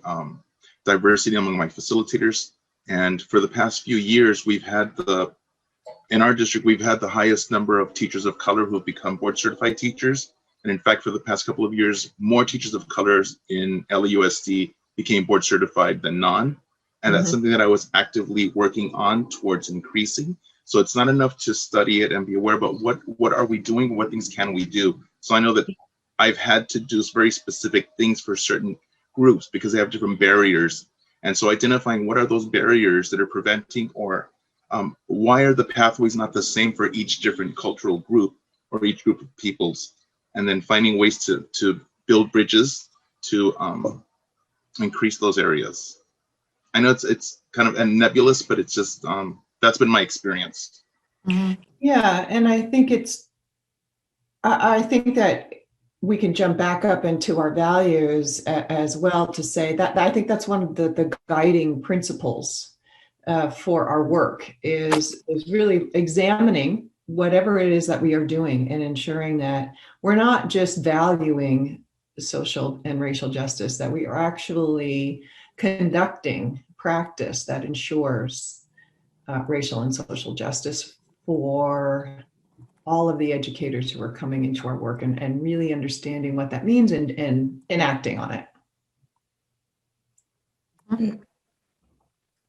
diversity among my facilitators. And for the past few years, in our district, we've had the highest number of teachers of color who have become board certified teachers. And in fact, for the past couple of years, more teachers of colors in LAUSD became board certified than non. And that's something that I was actively working on towards increasing. So it's not enough to study it and be aware, but what are we doing? What things can we do? So I know that I've had to do very specific things for certain groups because they have different barriers. And so identifying what are those barriers that are preventing, or why are the pathways not the same for each different cultural group or each group of peoples? And then finding ways to build bridges to increase those areas. I know it's kind of nebulous, but it's just, that's been my experience. Yeah, and I think I think that we can jump back up into our values as well to say that I think that's one of the guiding principles for our work is really examining whatever it is that we are doing and ensuring that we're not just valuing social and racial justice, that we are actually conducting practice that ensures racial and social justice for all of the educators who are coming into our work and really understanding what that means and acting on it.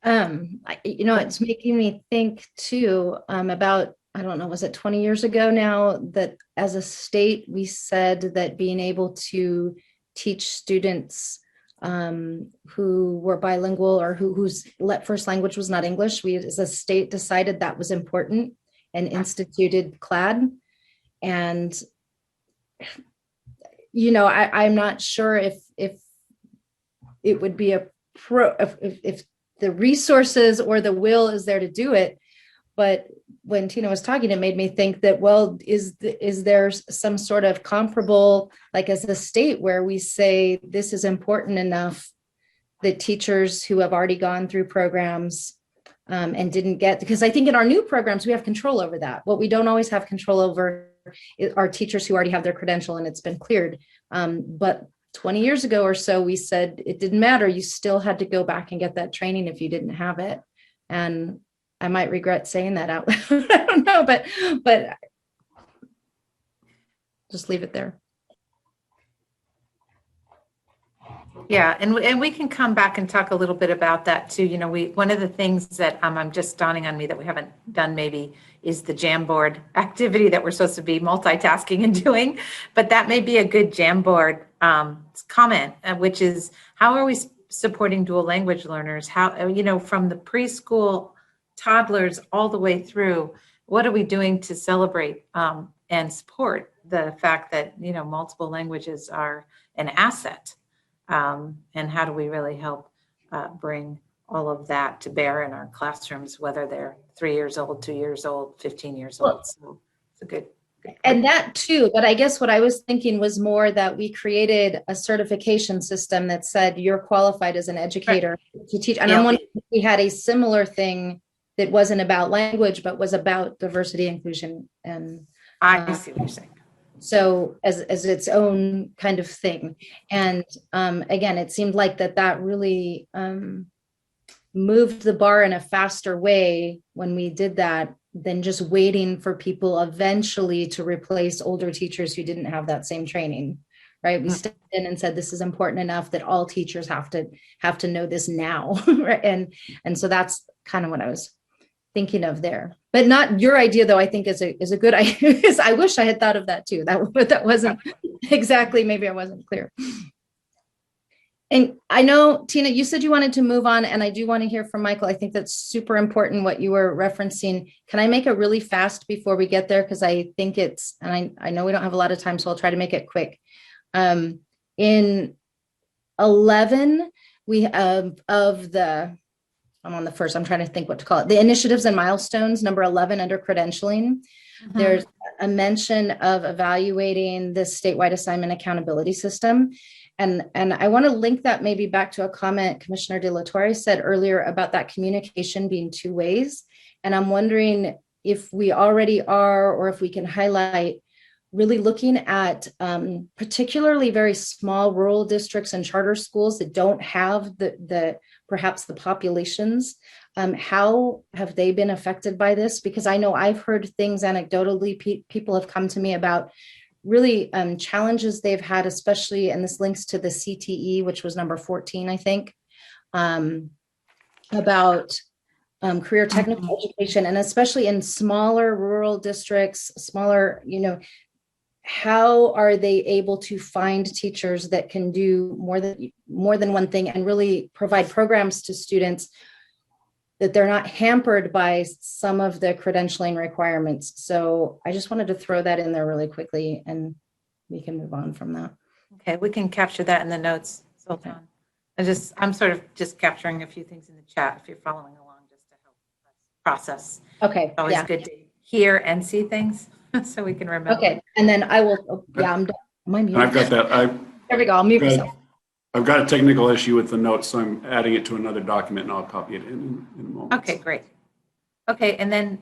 It's making me think too about, I don't know, was it 20 years ago now that as a state, we said that being able to teach students who were bilingual or whose first language was not English, we as a state decided that was important and instituted CLAD. And, I'm not sure if it would be if the resources or the will is there to do it. But when Tina was talking, it made me think that, well, is there some sort of comparable, like as a state where we say this is important enough that teachers who have already gone through programs and didn't get, because I think in our new programs, we have control over that. What we don't always have control over are teachers who already have their credential and it's been cleared. But 20 years ago or so, we said it didn't matter. You still had to go back and get that training if you didn't have it. And I might regret saying that out loud. I don't know, but just leave it there. Yeah, and we can come back and talk a little bit about that too. One of the things that I'm just dawning on me that we haven't done maybe is the Jamboard activity that we're supposed to be multitasking and doing, but that may be a good Jamboard comment, which is how are we supporting dual language learners? How, from the preschool toddlers all the way through, what are we doing to celebrate and support the fact that, multiple languages are an asset? And how do we really help bring all of that to bear in our classrooms, whether they're 3 years old, 2 years old, 15 years old. So it's a good and that too, but I guess what I was thinking was more that we created a certification system that said you're qualified as an educator to teach. And I'm wondering if we had a similar thing that wasn't about language, but was about diversity, inclusion, and I see what you're saying. So as its own kind of thing. And again, it seemed like that really moved the bar in a faster way when we did that than just waiting for people eventually to replace older teachers who didn't have that same training, right? We stepped in and said, this is important enough that all teachers have to know this now, right? And so that's kind of what I was thinking of there, but not your idea though. I think is a good idea. I wish I had thought of that too. That wasn't exactly, maybe I wasn't clear. And I know, Tina, you said you wanted to move on, and I do want to hear from Michael. I think that's super important what you were referencing. Can I make it really fast before we get there? Because I think it's, and I know we don't have a lot of time, so I'll try to make it quick. In 11, we have I'm on the first, I'm trying to think what to call it. The initiatives and milestones, number 11 under credentialing. There's a mention of evaluating the statewide assignment accountability system. And I want to link that maybe back to a comment Commissioner De La Torre said earlier about that communication being two ways. And I'm wondering if we already are, or if we can highlight really looking at particularly very small rural districts and charter schools that don't have perhaps the populations. How have they been affected by this? Because I know I've heard things anecdotally, people have come to me about really challenges they've had, especially, and this links to the CTE, which was number 14, I think, about career technical education, and especially in smaller rural districts, smaller, how are they able to find teachers that can do more than one thing and really provide programs to students that they're not hampered by some of the credentialing requirements? So I just wanted to throw that in there really quickly, and we can move on from that. Okay, we can capture that in the notes, Sultan. I'm sort of just capturing a few things in the chat if you're following along, just to help us process. Okay. It's always good to hear and see things so we can remember. Okay, and then I will, I'm done. Am I muted? I've got that. There we go, I'll mute myself. I've got a technical issue with the notes, so I'm adding it to another document, and I'll copy it in a moment. Okay, great. Okay, and then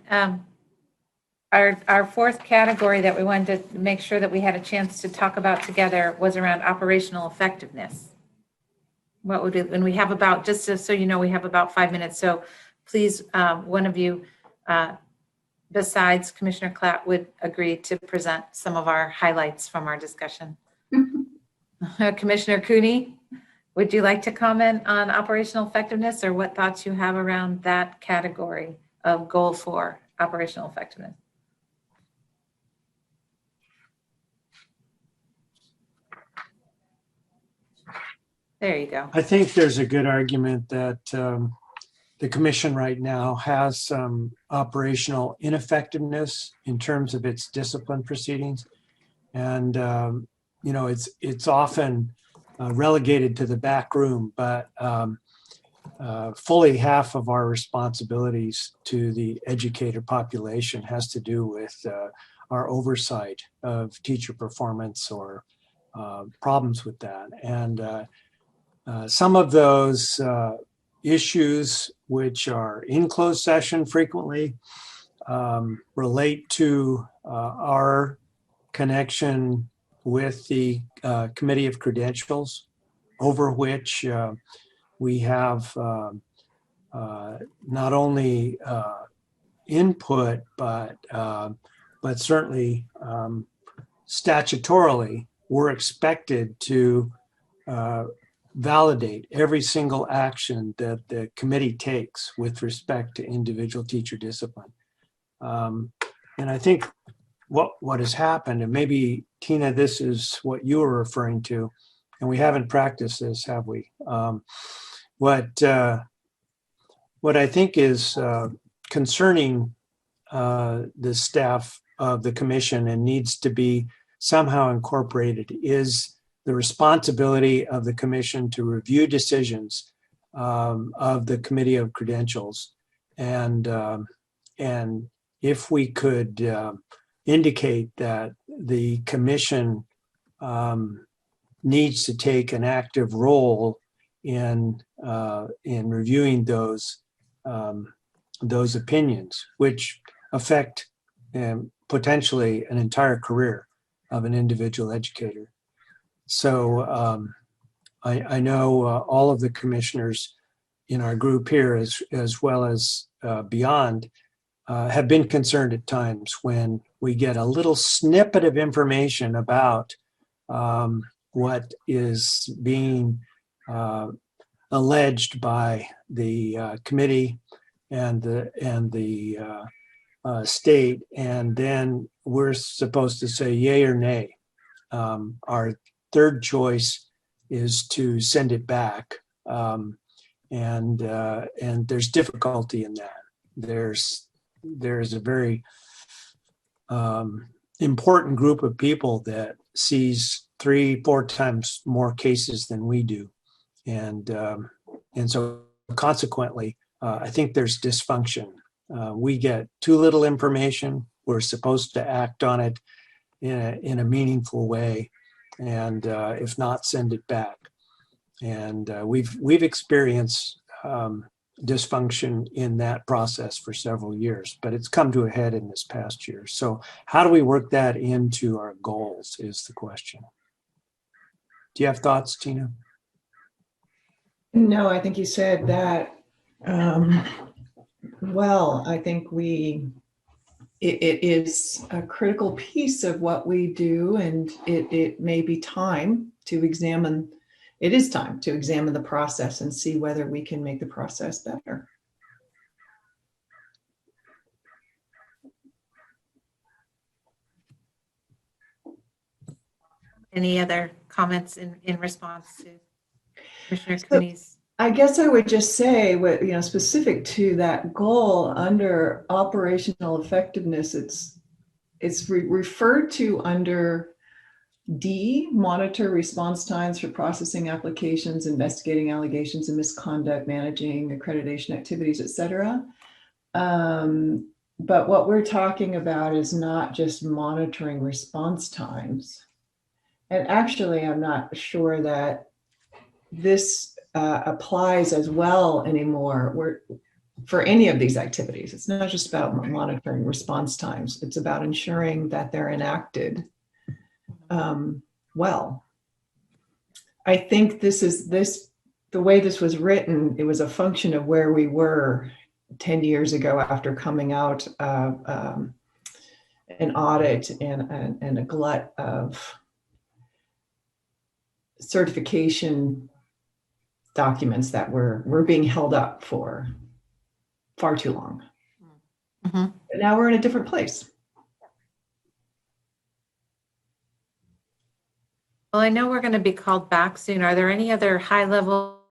our fourth category that we wanted to make sure that we had a chance to talk about together was around operational effectiveness. What would it, when we have about, just so you know, we have about 5 minutes. So please, one of you, besides Commissioner Klatt, would agree to present some of our highlights from our discussion. Commissioner Cooney, would you like to comment on operational effectiveness, or what thoughts you have around that category of goal 4, operational effectiveness? There you go. I think there's a good argument that the commission right now has some operational ineffectiveness in terms of its discipline proceedings. And, it's often relegated to the back room, but fully half of our responsibilities to the educator population has to do with our oversight of teacher performance or problems with that. And some of those issues, which are in closed session frequently, relate to our connection with the Committee of Credentials, over which we have not only input, but certainly statutorily, we're expected to validate every single action that the committee takes with respect to individual teacher discipline. And I think what has happened, and maybe Tina, this is what you were referring to, and we haven't practiced this, have we? What I think is concerning the staff of the commission and needs to be somehow incorporated is the responsibility of the commission to review decisions of the Committee of Credentials. And if we could indicate that the commission needs to take an active role in reviewing those opinions, which affect potentially an entire career of an individual educator. So I know all of the commissioners in our group here, as well as beyond, have been concerned at times when we get a little snippet of information about what is being alleged by the committee and the state, and then we're supposed to say yay or nay. Our third choice is to send it back, and there's difficulty in that. There's a very important group of people that sees 3-4 times more cases than we do, and so consequently, I think there's dysfunction. We get too little information. We're supposed to act on it in a meaningful way, and if not, send it back. And we've experienced dysfunction in that process for several years, but it's come to a head in this past year. So how do we work that into our goals is the question. Do you have thoughts, Tina? No, I think you said that well. I think it is a critical piece of what we do, and it may be time to examine. It is time to examine the process and see whether we can make the process better. Any other comments in response to Commissioner Cooney's? I guess I would just say, what, specific to that goal under operational effectiveness, it's referred to under D, monitor response times for processing applications, investigating allegations of misconduct, managing accreditation activities, et cetera. But what we're talking about is not just monitoring response times. And actually, I'm not sure that this applies as well anymore for any of these activities. It's not just about monitoring response times. It's about ensuring that they're enacted well. I think the way this was written, it was a function of where we were 10 years ago after coming out of an audit and a glut of certification documents that were being held up for far too long. Mm-hmm. But now we're in a different place. Well, I know we're going to be called back soon. Are there any other high-level